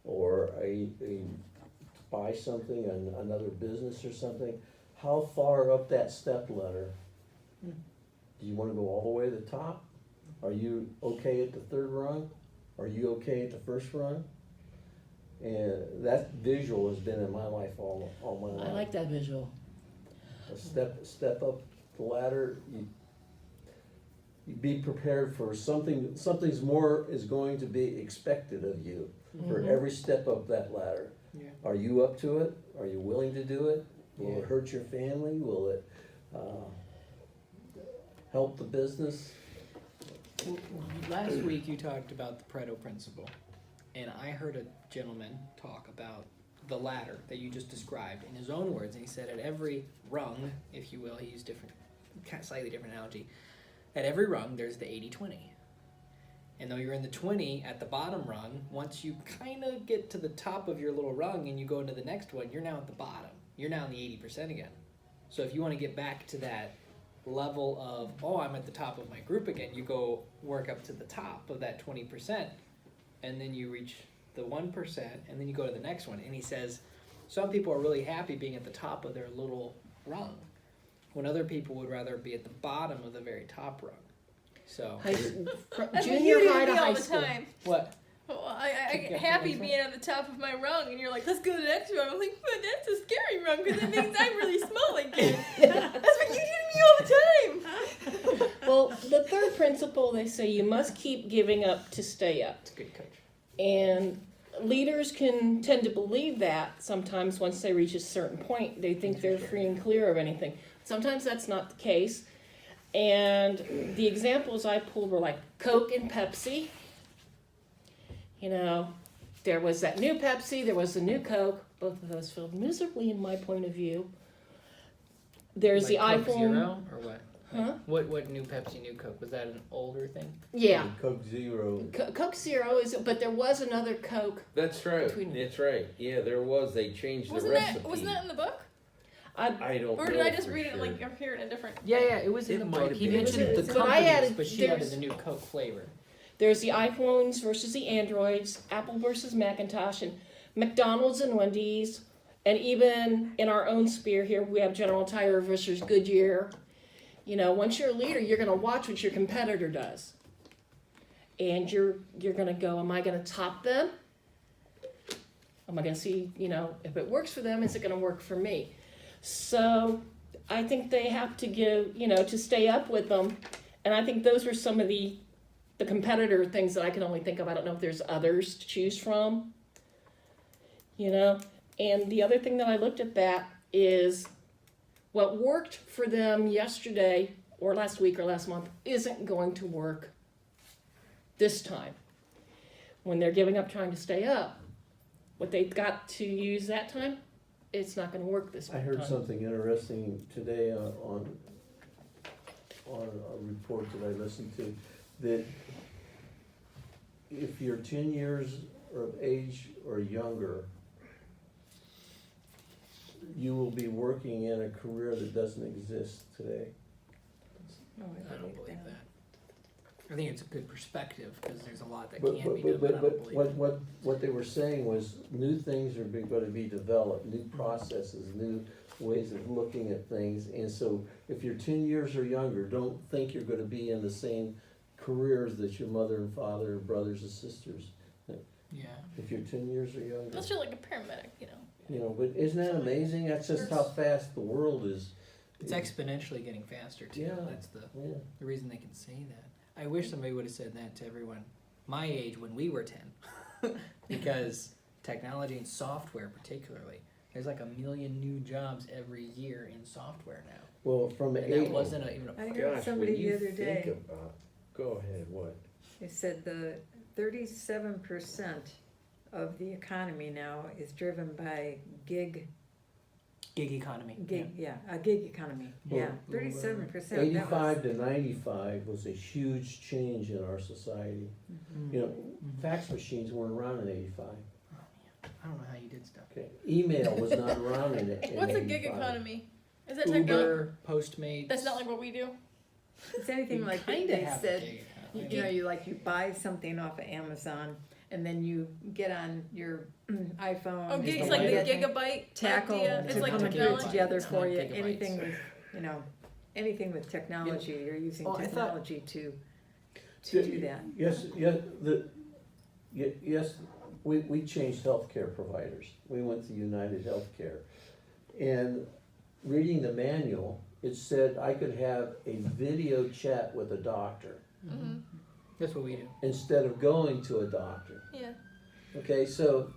or a buy something, another business or something, how far up that step ladder? Do you want to go all the way to the top? Are you okay at the third rung? Are you okay at the first rung? And that visual has been in my life all my life. I like that visual. A step up the ladder. You be prepared for something. Something's more is going to be expected of you for every step up that ladder. Yeah. Are you up to it? Are you willing to do it? Will Yeah. it hurt your family? Will it help the business? Last week you talked about the Pareto principle, and I heard a gentleman talk about the ladder that you just described in his own words, and he said at every rung, if you will, he used slightly different analogy, at every rung there's the 80-20. And though you're in the 20 at the bottom rung, once you kind of get to the top of your little rung and you go into the next one, you're now at the bottom. You're now in the 80% again. So if you want to get back to that level of, I'm at the top of my group again, you go work up to the top of that 20%, and then you reach the 1%, and then you go to the next one. And he says some people are really happy being at the top of their little rung, when other people would rather be at the bottom of the very top rung. So That's what Junior you high do to to me all high the school. time. what? Well, I Yeah, get happy yeah. being at the top of my rung, and you're like, let's go to the next rung. I'm like, but that's a scary rung because it means I'm really small again. That's what you do to me all the time. Well, the third principle, they say you must keep giving up to stay up. It's a good coach. And leaders can tend to believe that sometimes once they reach a certain point, they think they're free and clear of anything. Sometimes that's not the case. And the examples I pulled were like Coke and Pepsi. There was that new Pepsi, there was the new Coke. Both of those failed miserably in my point of view. There's the Like Coke iPhone. Zero, or what? Huh? What new Pepsi, new Coke? Was that an older thing? Yeah. Coke Zero. Coke Zero is, but there was another Coke. That's right. Between- That's right. Yeah, there was. They changed the recipe. Wasn't that in the book? I don't know. Or did I just for read it sure. like or hear it in a different? Yeah, it was in It the might book. have He been. mentioned It the was- but I companies, added- but she there's- added the new Coke flavor. There's the iPhones versus the Androids, Apple versus Macintosh, and McDonald's and Wendy's, and even in our own sphere here, we have General Tire versus Goodyear. once you're a leader, you're going to watch what your competitor does. And you're going to go, am I going to top them? Am I going to see, if it works for them, is it going to work for me? So I think they have to give, to stay up with them. And I think those were some of the competitor things that I can only think of. I don't know if there's others to choose from, And the other thing that I looked at that is what worked for them yesterday or last week or last month isn't going to work this time. When they're giving up trying to stay up, what they've got to use that time, it's not going to work this time. I heard something interesting today on a report that I listened to, that if you're 10 years of age or younger, you will be working in a career that doesn't exist today. I don't believe that. I think it's a good perspective because there's a lot that But, can be but, done, but I but, don't but believe it. what they were saying was new things are going to be developed, new processes, new ways of looking at things. And so if you're 10 years or younger, don't think you're going to be in the same careers that your mother and father, brothers and sisters. Yeah. If you're 10 years or younger. Unless you're like a paramedic, But isn't that amazing? That's just how fast the world is. It's exponentially getting faster too. Yeah. That's the Yeah. reason they can say that. I wish somebody would have said that to everyone my age when we were 10. Because technology and software particularly, there's like 1 million new jobs every year in software now. Well, from And that wasn't even I a heard Gosh, somebody when the you other day, think about, go ahead, what? they said the 37% of the economy now is driven by gig economy. a gig economy. Well, Yeah, 37%. 85 to 95 was a huge change in our society. Fax machines weren't around in 85. I don't know how you did stuff. Okay, email was not around in 85. What's a gig economy? Is that technology? Uber, Postmates. That's not like what we do. It's anything like Kinda they have a said. gig economy. You buy something off of Amazon, and then you get on your iPhone. Oh, and it's you like the get gigabyte tackle idea. to It's like come and put it technology. together It's for not you. gigabytes. Anything with, anything with technology, you're using Oh, I thought- technology to do that. Yes, we changed healthcare providers. We went to United Healthcare. And reading the manual, it said I could have a video chat with a doctor Mm-hmm. That's what we do. instead of going to a doctor. Yeah. Okay, so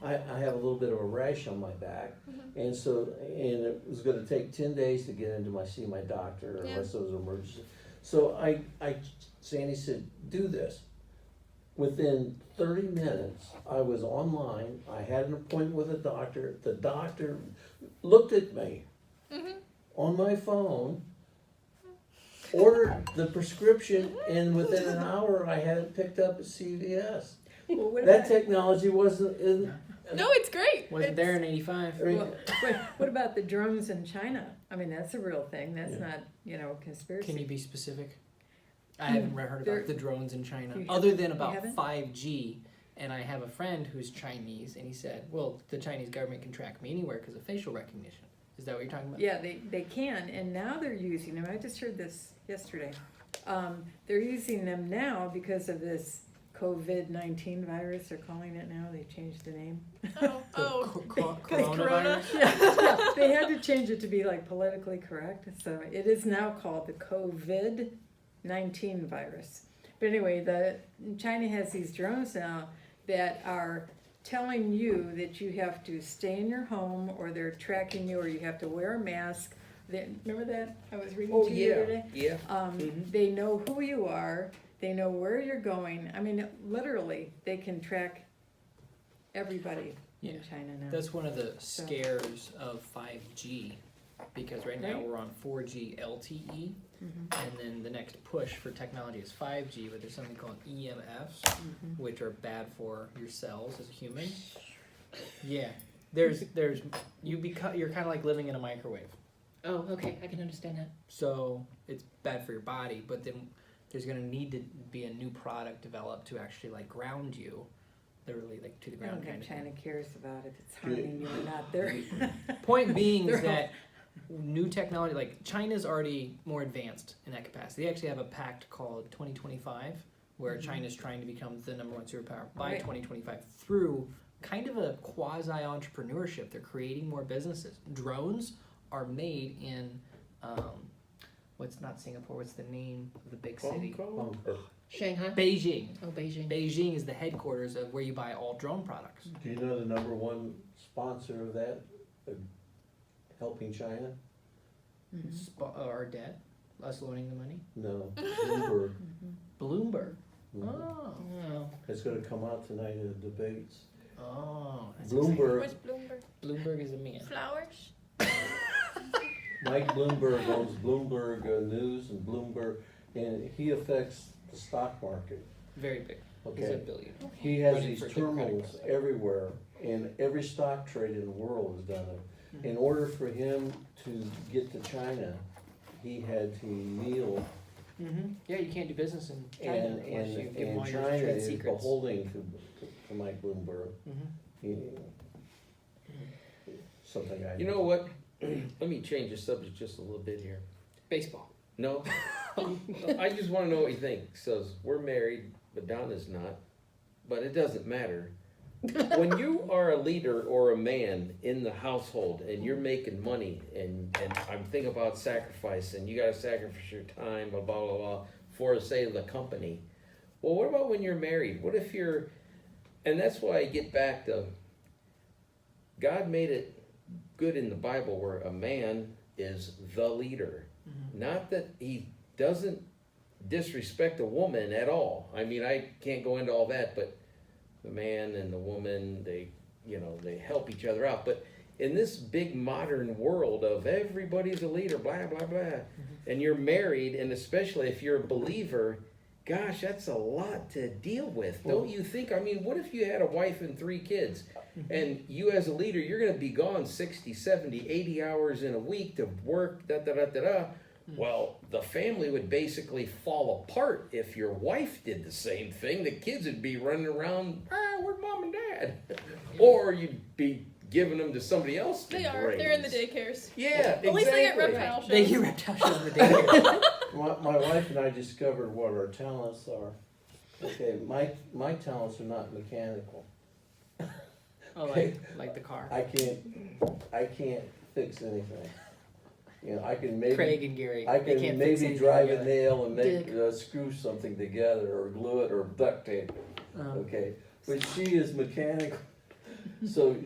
I have a little bit of a rash on my back, Mm-hmm. and it was gonna take 10 days to get into see my doctor Yeah. unless it was an emergency. So Sandy said, do this. Within 30 minutes, I was online, I had an appointment with a doctor, the doctor looked at me Mm-hmm. on my phone, ordered the prescription, and within an hour, I had it picked up at CVS. Well, what That about, technology wasn't in. No, it's great. Wasn't It's- there in 85. I mean, what about the drones in China? I mean, that's a real thing. That's Yeah. not, conspiracy. Can you be specific? I haven't heard There- about the drones in China, You other than you about haven't? 5G. And I have a friend who's Chinese, and he said, well, the Chinese government can track me anywhere because of facial recognition. Is that what you're talking about? Yeah, they can, and now they're using them. I just heard this yesterday. They're using them now because of this COVID-19 virus. They're calling it now. They changed the name. Oh, Coronavirus? Yeah, they had to change it to be like politically correct. So it is now called the COVID-19 virus. But anyway, China has these drones now that are telling you that you have to stay in your home, or they're tracking you, or you have to wear a mask. Remember that I was reading Oh, to you the other day? yeah. They know who you are. They know where you're going. I mean, literally, they can track everybody Yeah. in China now. That's one of the scares of 5G, because right now Right. we're on 4G LTE, and then the next push for technology is 5G, but there's something called EMFs, which are bad for your cells as a human. Yeah, you're kind of like living in a microwave. Oh, okay, I can understand that. So it's bad for your body, but then there's gonna need to be a new product developed to actually like ground you, literally like to the I ground don't kind think of China thing. cares about it. It's harming you or not. They're Point being is They're all- that new technology, like China's already more advanced in that capacity. They actually have a pact called 2025, where China's trying to become the number one superpower by Right. 2025 through kind of a quasi-entrepreneurship. They're creating more businesses. Drones are made in, what's not Singapore, what's the name of the big city? Hong Kong? Shanghai? Beijing. Oh, Beijing. Beijing is the headquarters of where you buy all drone products. Do you know the number one sponsor of that, helping China? Our debt, us loaning the money. No, Bloomberg. Bloomberg. Mhm. Oh. Oh. It's gonna come out tonight in the debates. Oh. That's Bloomberg, Where's Bloomberg? Bloomberg is a man. Flowers? Mike Bloomberg owns Bloomberg News and Bloomberg, and he affects the stock market. Very big. He's a Okay, billion. he has Running these for Democratic terminals president. everywhere, and every stock trade in the world has done it. In order for him to get to China, he had to kneel, Mm-hmm. Yeah, you can't do business in China and, unless you give them and all your China trade is secrets. beholding to Mike Bloomberg. Mm-hmm. He- Something I. You know what? Let me change the subject just a little bit here. Baseball. No, I just want to know what you think. So we're married, but Donna's not. But it doesn't matter. When you are a leader or a man in the household and you're making money, and I'm thinking about sacrifice, and you got to sacrifice your time, blah blah blah blah, for say the company. Well, what about when you're married? What if you're, and that's why I get back to God made it good in the Bible where a man is the leader. Not that he doesn't disrespect a woman at all. I mean, I can't go into all that, but the man and the woman, they help each other out. But in this big modern world of everybody's a leader, blah, blah, blah, and you're married, and especially if you're a believer, gosh, that's a lot to deal with. Don't you think? I mean, what if you had a wife and 3 kids, and you as a leader, you're going to be gone 60, 70, 80 hours in a week to work, da-da-da-da-da. Well, the family would basically fall apart if your wife did the same thing. The kids would be running around, where's mom and dad? Or you'd be giving them to somebody else to They are. They're in the raise. daycares. Yeah, At least they get exactly. reptile shows. They hear reptile shows in the day. My wife and I discovered what our talents are. Okay, my talents are not mechanical. Oh, like the car. I can't fix anything. You know, I can maybe. Craig and Gary. I they can can't fix maybe anything drive a together. nail and make Dig. screw something together, or glue it, or duct tape it. Okay, but she is mechanical. So,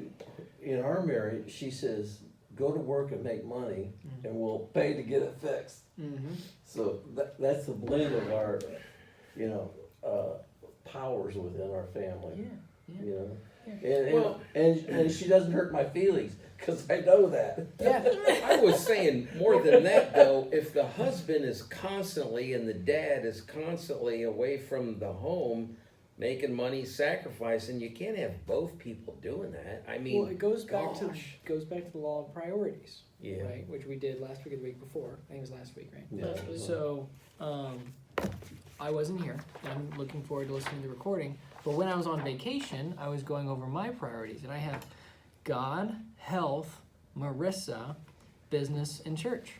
in our marriage, she says, "Go to work and make money, and we'll pay to get it fixed." Mm-hmm. So that's the blend of our, powers within our family. Yeah. You know, Well- and she doesn't hurt my feelings because I know that. Yeah. I was saying more than that though, if the husband is constantly and the dad is constantly away from the home, making money, sacrificing, you can't have both people doing that. I mean, Well, it goes back to gosh. the law of priorities, Yeah. right? Which we did last week or the week before. I think it was last week, right? Yeah. So, I wasn't here. I'm looking forward to listening to the recording. But when I was on vacation, I was going over my priorities, and I have God, health, Marissa, business, and church.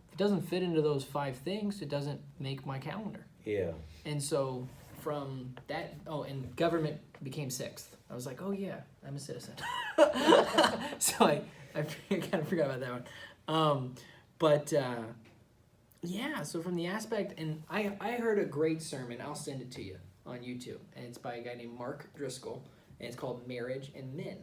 If it doesn't fit into those 5 things, it doesn't make my calendar. Yeah. And so from that, and government became 6th. I was like, oh yeah, I'm a citizen. So I kind of forgot about that one. Yeah, so from the aspect, and I heard a great sermon, I'll send it to you on YouTube, and it's by a guy named Mark Driscoll, and it's called Marriage and Men.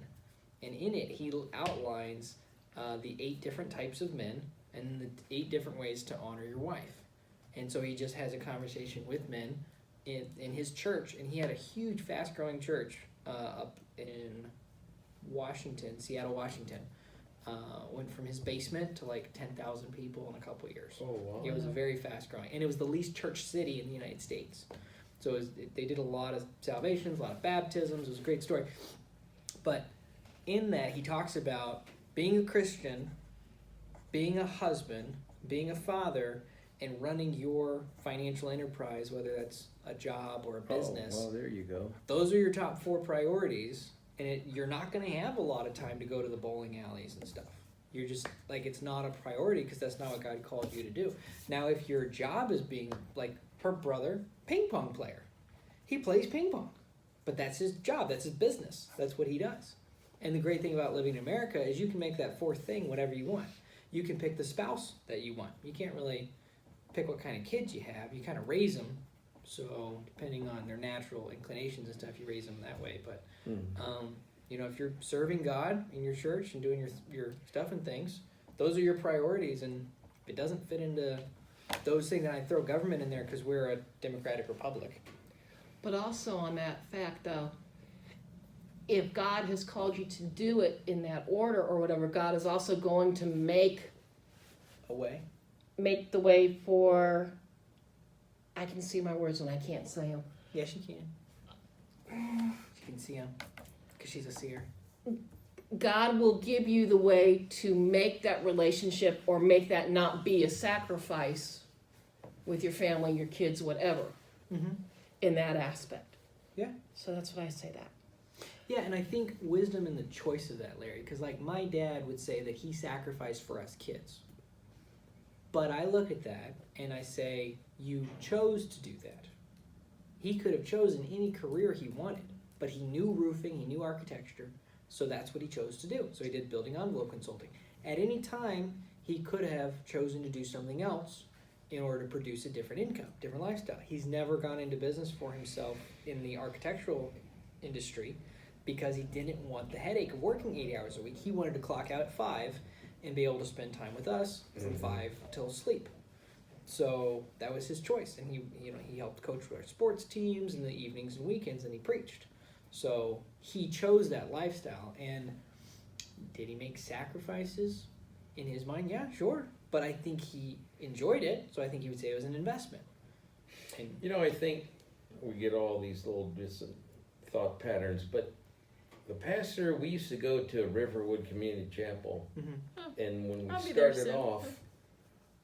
And in it, he outlines the 8 different types of men and the 8 different ways to honor your wife. And so he just has a conversation with men in his church, and he had a huge, fast-growing church up in Washington, Seattle, Washington. Went from his basement to like 10,000 people in a couple years. Oh wow. It was very fast-growing, and it was the least church city in the United States. So they did a lot of salvations, a lot of baptisms. It was a great story. But in that, he talks about being a Christian, being a husband, being a father, and running your financial enterprise, whether that's a job or a business. Oh, well, there you go. Those are your top 4 priorities, and you're not going to have a lot of time to go to the bowling alleys and stuff. You're just like, it's not a priority because that's not what God called you to do. Now, if your job is being, like her brother, ping pong player, he plays ping pong, but that's his job, that's his business, that's what he does. And the great thing about living in America is you can make that fourth thing whatever you want. You can pick the spouse that you want. You can't really pick what kind of kids you have. You kind of raise them. So depending on their natural inclinations and stuff, you raise them that way. But you know, if you're serving God in your church and doing your stuff and things, those are your priorities. And if it doesn't fit into those things, then I throw government in there because we're a democratic republic. But also on that fact, though, if God has called you to do it in that order or whatever, God is also going to make the way for. I can see my words when I can't say them. Yes, you can. She can see them because she's a seer. God will give you the way to make that relationship or make that not be a sacrifice with your family, your kids, whatever, in that aspect. Yeah. So that's what I say that. Yeah, and I think wisdom in the choice of that, Larry, because like my dad would say that he sacrificed for us kids. But I look at that and I say, you chose to do that. He could have chosen any career he wanted, but he knew roofing, he knew architecture, so that's what he chose to do. So he did building envelope consulting. At any time, he could have chosen to do something else in order to produce a different income, different lifestyle. He's never gone into business for himself in the architectural industry because he didn't want the headache of working 80 hours a week. He wanted to clock out at 5 and be able to spend time with us from 5 till sleep. So that was his choice, and he helped coach our sports teams in the evenings and weekends, and he preached. So he chose that lifestyle. And did he make sacrifices in his mind? Yeah, sure. But I think he enjoyed it, so I think he would say it was an investment. And You know, I think we get all these little distant thought patterns, but the pastor, we used to go to Riverwood Community Chapel, and when we I'll be there started soon. off,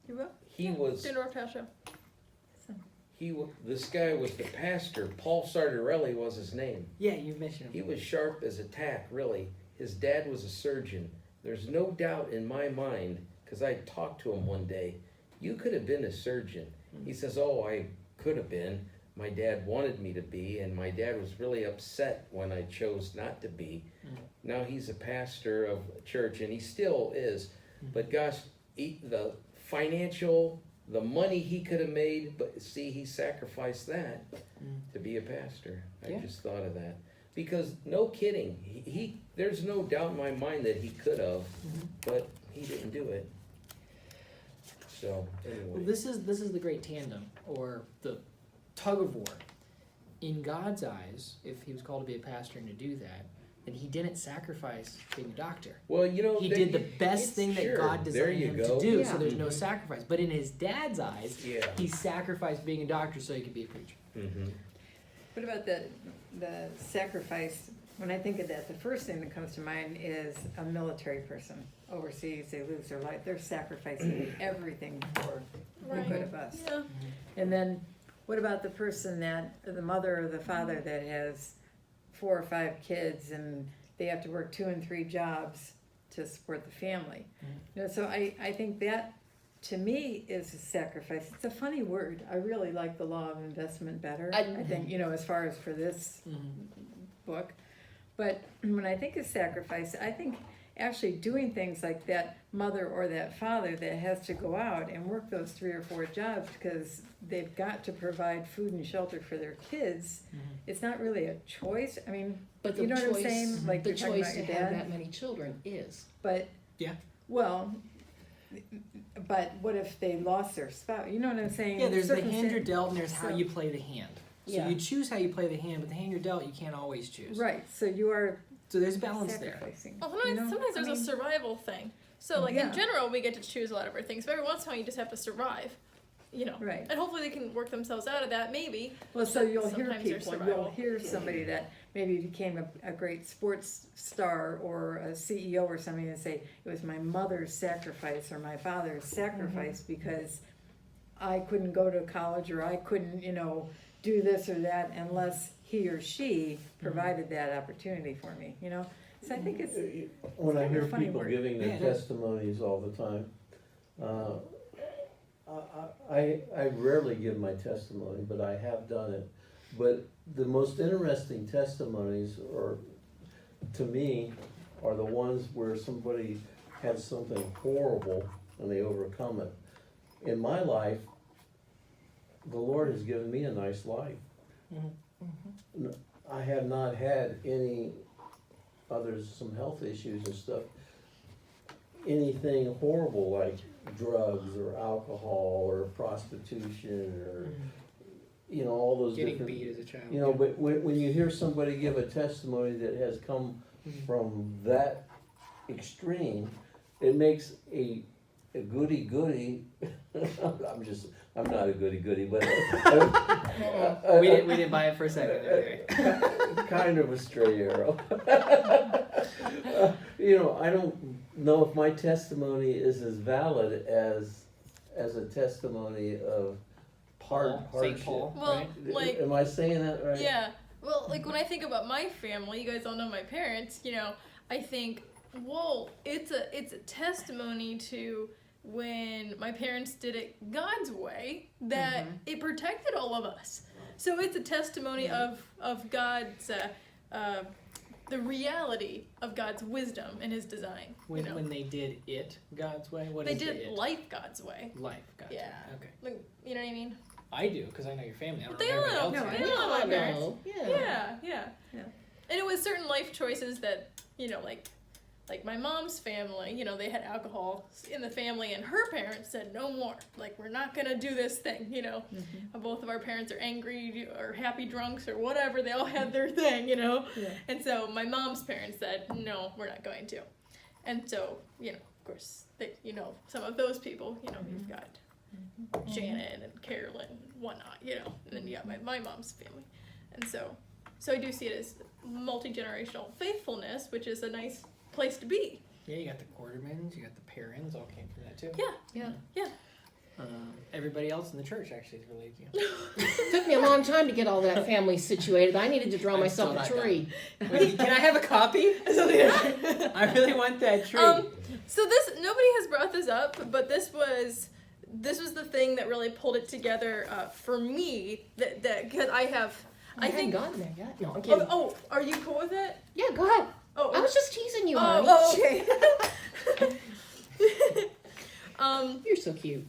You will? he was, Dinner Pasha. this guy was the pastor. Paul Sardarelli was his name. yeah, you mentioned He him. was sharp as a tack, really. His dad was a surgeon. There's no doubt in my mind, because I talked to him one day, you could have been a surgeon. He says, oh, I could have been. My dad wanted me to be, and my dad was really upset when I chose not to be. Now he's a pastor of a church, and he still is. But gosh, the financial, the money he could have made, but see, he sacrificed that to be a pastor. I just thought of that. Because no kidding, he there's no doubt in my mind that he could have, but he didn't do it. So anyway. Well, this is the great tandem, or the tug of war. In God's eyes, if he was called to be a pastor and to do that, then he didn't sacrifice being a doctor. Well, you know, He did the best it's thing that sure. God There designed you him go. to do, Yeah. so there's no sacrifice. But in his dad's eyes, Yeah. he sacrificed being a doctor so he could be a preacher. Mm-hmm. What about the sacrifice? When I think of that, the first thing that comes to mind is a military person overseas. They lose their life. They're sacrificing everything for the good of us. Yeah. And then, what about the person the mother or the father that has 4 or 5 kids and they have to work 2 and 3 jobs to support the family? You know, so I think that, to me, is a sacrifice. It's a funny word. I really like the law of investment better. I think, as far as for this book. But when I think of sacrifice, I think actually doing things like that mother or that father that has to go out and work those 3 or 4 jobs because they've got to provide food and shelter for their kids. It's not really a choice. I mean, But the you know choice, what I'm saying? Like the you're talking choice about to your have dad. that many children is. But Yeah. well, but what if they lost their spouse? You know what I'm saying? Yeah, there's the hand Circumstan- you're dealt, and there's how So- you play the hand. So Yeah. you choose how you play the hand, but the hand you're dealt, you can't always choose. Right. So you are So there's balance there. sacrificing. Well, sometimes there's a survival thing. So, like, Yeah. in general, we get to choose a lot of our things. But every once in a while, you just have to survive. Right. And hopefully they can work themselves out of that, maybe. Well, so you'll hear Sometimes there's people, survival. you'll hear somebody that maybe became a great sports star or a CEO or something and say, it was my mother's sacrifice or my father's sacrifice because I couldn't go to college or I couldn't, do this or that unless he or she provided that opportunity for me, So I think it's, When I kind of hear a funny people word. giving their Yeah. testimonies all the time, I rarely give my testimony, but I have done it. But the most interesting testimonies are, to me, are the ones where somebody has something horrible and they overcome it. In my life, the Lord has given me a nice life. I have not had any others, some health issues and stuff, anything horrible like drugs or alcohol or prostitution or, you know, all those Getting different. beat as a child. You know, but when you hear somebody give a testimony that has come from that extreme, it makes a goody-goody, I'm not a goody-goody, but we didn't buy it for a second. Okay. kind of a stray arrow. You know, I don't know if my testimony is as valid as a testimony of St. hardship. Paul, Well, right? like, Am I saying that right? yeah. Well, like when I think about my family, you guys all know my parents, you know, I think, whoa, it's a testimony to when my parents did it God's way, that it protected all of us. So it's a testimony of God's, the reality of God's wisdom and His design. When you know? when they did it God's way, what They is did it? life God's way. Life God's Yeah. way. Okay. Like, you know what I mean? I do, because I know your family. I don't They know all everybody know. else. They all know my parents. No. Yeah, yeah. Yeah. And it was certain life choices that, you know, like my mom's family, you know, they had alcohol in the family, and her parents said no more. Like, we're not gonna do this thing, you know. Both of our parents are angry or happy drunks or whatever. They all had their thing, you know. Yeah. And so my mom's parents said, no, we're not going to. And so, you know, of course, you know, some of those people, you know, you've got Janet and Carolyn and whatnot, you know, and then you got my mom's family. And so I do see it as multi-generational faithfulness, which is a nice place to be. Yeah, you got the Quartermans, you got the Perrins, all came from that too. Yeah. Everybody else in the church actually is related to you. It took me a long time to get all that family situated. I needed to draw I'm myself still a not tree. Wait, can I have a copy? I really want that tree. So this, nobody has brought this up, but this was the thing that really pulled it together for me. That because I haven't think. gotten there yet. No, I'm kidding. Oh, are you cool with it? Yeah, go ahead. Oh, I was just teasing you, honey. okay. You're so cute.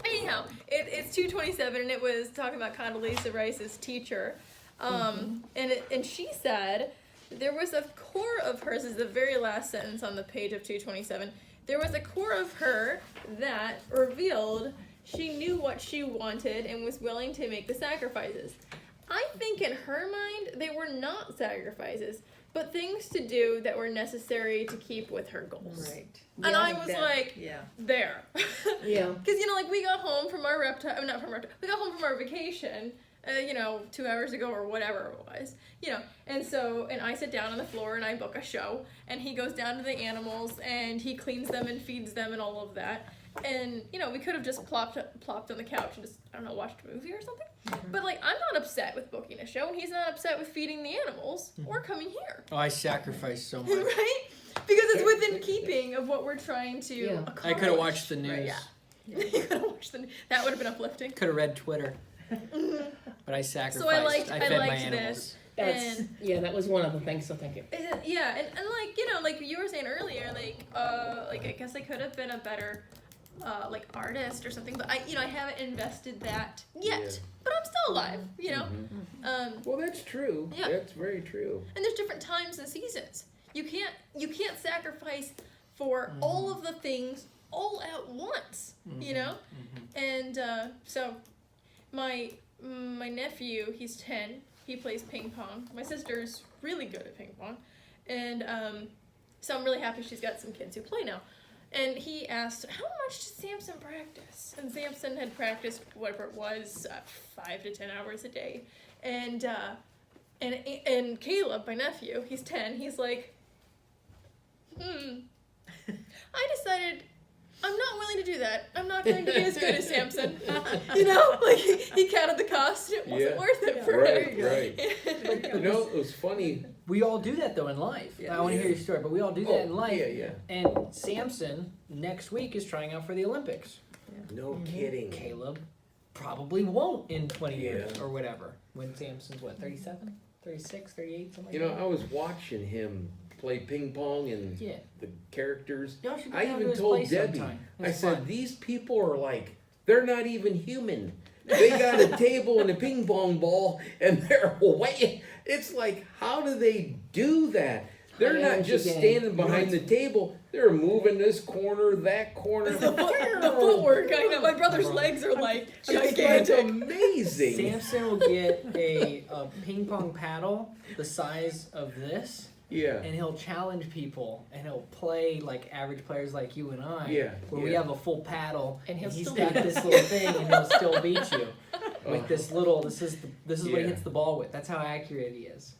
Anyhow, it's 227, and it was talking about Condoleezza Rice's teacher, and she said there was a core of hers. This is the very last sentence on the page of 227. There was a core of her that revealed she knew what she wanted and was willing to make the sacrifices. I think in her mind they were not sacrifices, but things to do that were necessary to keep with her goals. Right. And I was like, yeah. there. Yeah. Because, you know, like, we got home from our we got home from our vacation, you know, 2 hours ago or whatever it was, you know, and I sit down on the floor and I book a show, and he goes down to the animals and he cleans them and feeds them and all of that. And, you know, we could have just plopped on the couch and just, I don't know, watched a movie or something. But, like, I'm not upset with booking a show, and he's not upset with feeding the animals or coming here. Oh, I sacrificed so much. Right? Because it's within keeping of what we're trying to accomplish. I could have watched the news. Right, yeah. You could have watched that would have been uplifting. Could have read Twitter. But I sacrificed. I fed my liked animals. this. And That was one of the things, so thank you. yeah, and like, you know, like you were saying earlier, like I guess I could have been a better like artist or something, but I haven't invested that yet. Yeah. But I'm still alive, you know. Well, that's true. Yeah. That's very true. And there's different times and seasons. You can't sacrifice for all of the things all at once, you know. And so my nephew, he's 10. He plays ping pong. My sister's really good at ping pong, and so I'm really happy she's got some kids who play now. And he asked, how much does Samson practice? And Samson had practiced whatever it was, 5 to 10 hours a day. And Caleb, my nephew, he's 10, he's like, I decided I'm not willing to do that. I'm not going to be as good as Samson. You know, like he counted the cost. It wasn't Yeah. worth it for Right, him. right. You know, it was funny. We all do that though in life. Yeah. I want to hear your story, but we all do that in life. Yeah. And Samson next week is trying out for the Olympics. No kidding. Caleb probably won't in 20 years Yeah. or whatever. When Samson's what, 37, 36, 38, something You like know, that. I was watching him play ping pong and Yeah. the characters. Y'all should go I down to even his told place Debbie, sometime. I It's said, fun. these people are like, they're not even human. They got a table and a ping pong ball and they're away. It's like, how do they do that? They're High not energy just gang. standing behind the table. They're moving this corner, that corner. The footwork. I know. My brother's legs are like It's like gigantic. amazing. Samson will get a ping pong paddle the size of this, Yeah. and he'll challenge people, and he'll play like average players like you and I. Yeah, Where we yeah. have a full paddle, And he'll he's still got beat this little thing, and he'll still beat you with Uh, this little. This is what he Yeah. hits the ball with. That's how accurate he is.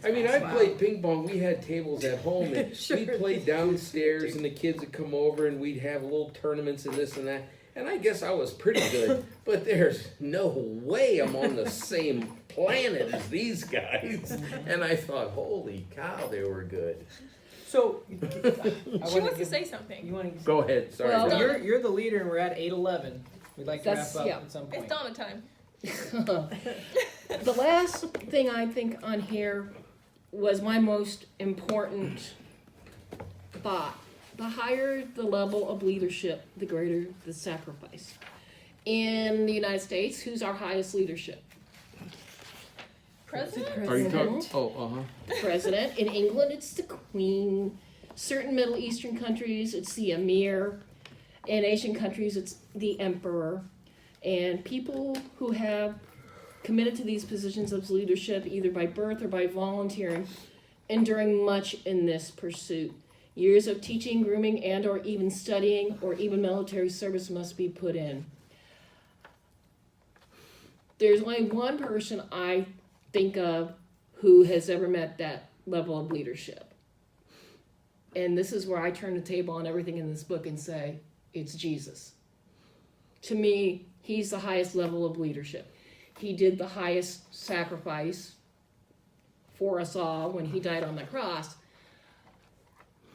I mean, I Wow. played ping pong. We had tables at home, and Sure we'd play downstairs, and the kids would come over, and we'd have little tournaments and this and that. And I guess I was pretty good, but there's no way I'm on the same planet as these guys. And I thought, holy cow, they were good. So She wants to say something. You want to? Go ahead. Sorry. Well, Don. You're the leader, and we're at 8:11. We'd like to That's- wrap up yeah. at some It's point. Donna time. The last thing I think on here was my most important thought. The higher the level of leadership, the greater the sacrifice. In the United States, who's our highest leadership? President? Are you talking? President. Oh, President. In England, it's the Queen. Certain Middle Eastern countries, it's the Emir. In Asian countries, it's the Emperor. And people who have committed to these positions of leadership, either by birth or by volunteering, enduring much in this pursuit. Years of teaching, grooming, and or even studying, or even military service must be put in. There's only one person I think of who has ever met that level of leadership. And this is where I turn the table on everything in this book and say, it's Jesus. To me, he's the highest level of leadership. He did the highest sacrifice for us all when he died on the cross.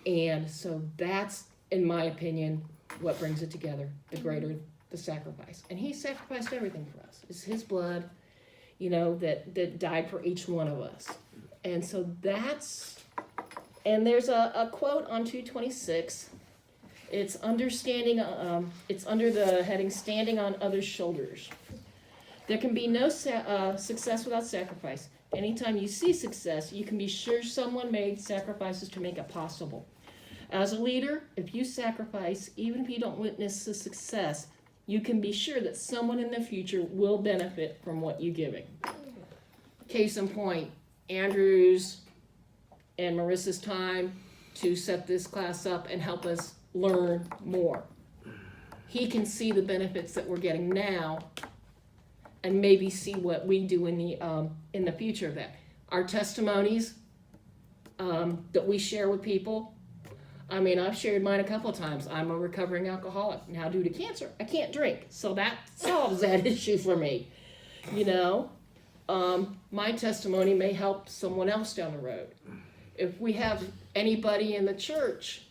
And so that's, in my opinion, what brings it together, the greater the sacrifice. And he sacrificed everything for us. It's his blood, that died for each one of us. And so that's, and there's a quote on 226. It's understanding, it's under the heading, standing on others' shoulders. There can be no success without sacrifice. Anytime you see success, you can be sure someone made sacrifices to make it possible. As a leader, if you sacrifice, even if you don't witness the success, you can be sure that someone in the future will benefit from what you're giving. Case in point, Andrew's and Marissa's time to set this class up and help us learn more. He can see the benefits that we're getting now and maybe see what we do in the future of that. Our testimonies that we share with people. I mean, I've shared mine a couple of times. I'm a recovering alcoholic. Now, due to cancer, I can't drink. So that solves that issue for me. My testimony may help someone else down the road. If we have anybody in the church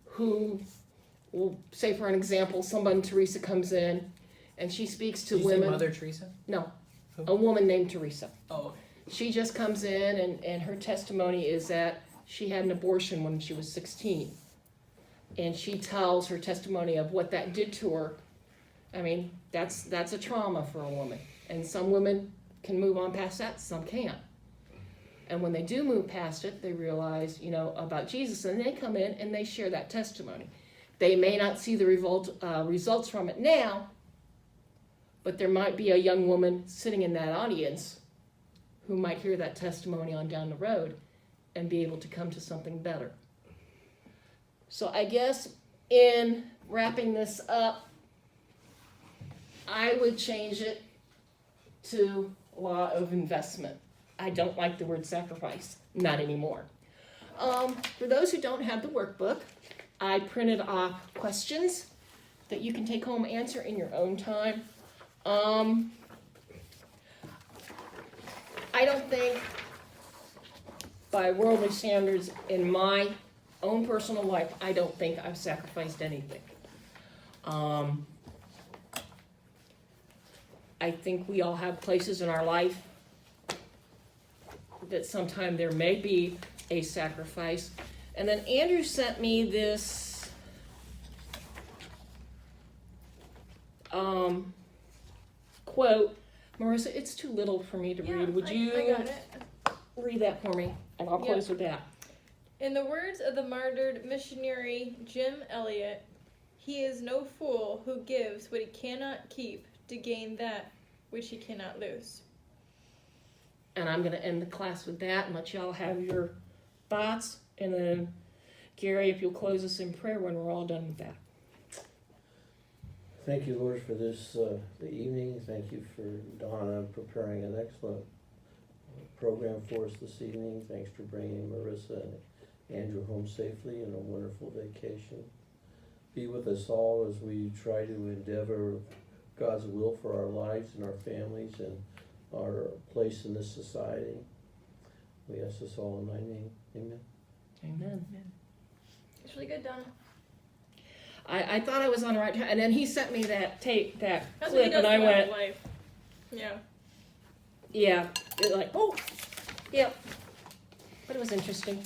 who, well, say for an example, someone, Teresa, comes in and she speaks to Did you say women. Mother Teresa? No, Who? a woman named Teresa. Oh, She just comes in and her testimony is that she had an abortion when she was 16. And she tells her testimony of what that did to her. I mean, that's a trauma for a woman. And some women can move on past that, some can't. And when they do move past it, they realize, about Jesus, and they come in and they share that testimony. They may not see the results from it now, but there might be a young woman sitting in that audience who might hear that testimony on down the road and be able to come to something better. So I guess in wrapping this up, I would change it to law of investment. I don't like the word sacrifice, not anymore. For those who don't have the workbook, I printed off questions that you can take home, answer in your own time. I don't think, by worldly standards, in my own personal life, I don't think I've sacrificed anything. I think we all have places in our life that sometime there may be a sacrifice. And then Andrew sent me this quote. Marissa, it's too little for me to read. Would you I got it. read that for me? And I'll close with that. In the words of the martyred missionary Jim Elliot, he is no fool who gives what he cannot keep to gain that which he cannot lose. And I'm going to end the class with that and let y'all have your thoughts. And then, Gary, if you'll close us in prayer when we're all done with that. Thank you, Lord, for this the evening. Thank you for Donna preparing an excellent program for us this evening. Thanks for bringing Marissa and Andrew home safely and a wonderful vacation. Be with us all as we try to endeavor God's will for our lives and our families and our place in this society. We ask this all in thy name. Amen. Amen. It's really good, Donna. I thought I was on the right track. And then he sent me that tape, that That's what he clip, does and I throughout went, life. Yeah. yeah. It like, oh, yeah. But it was interesting.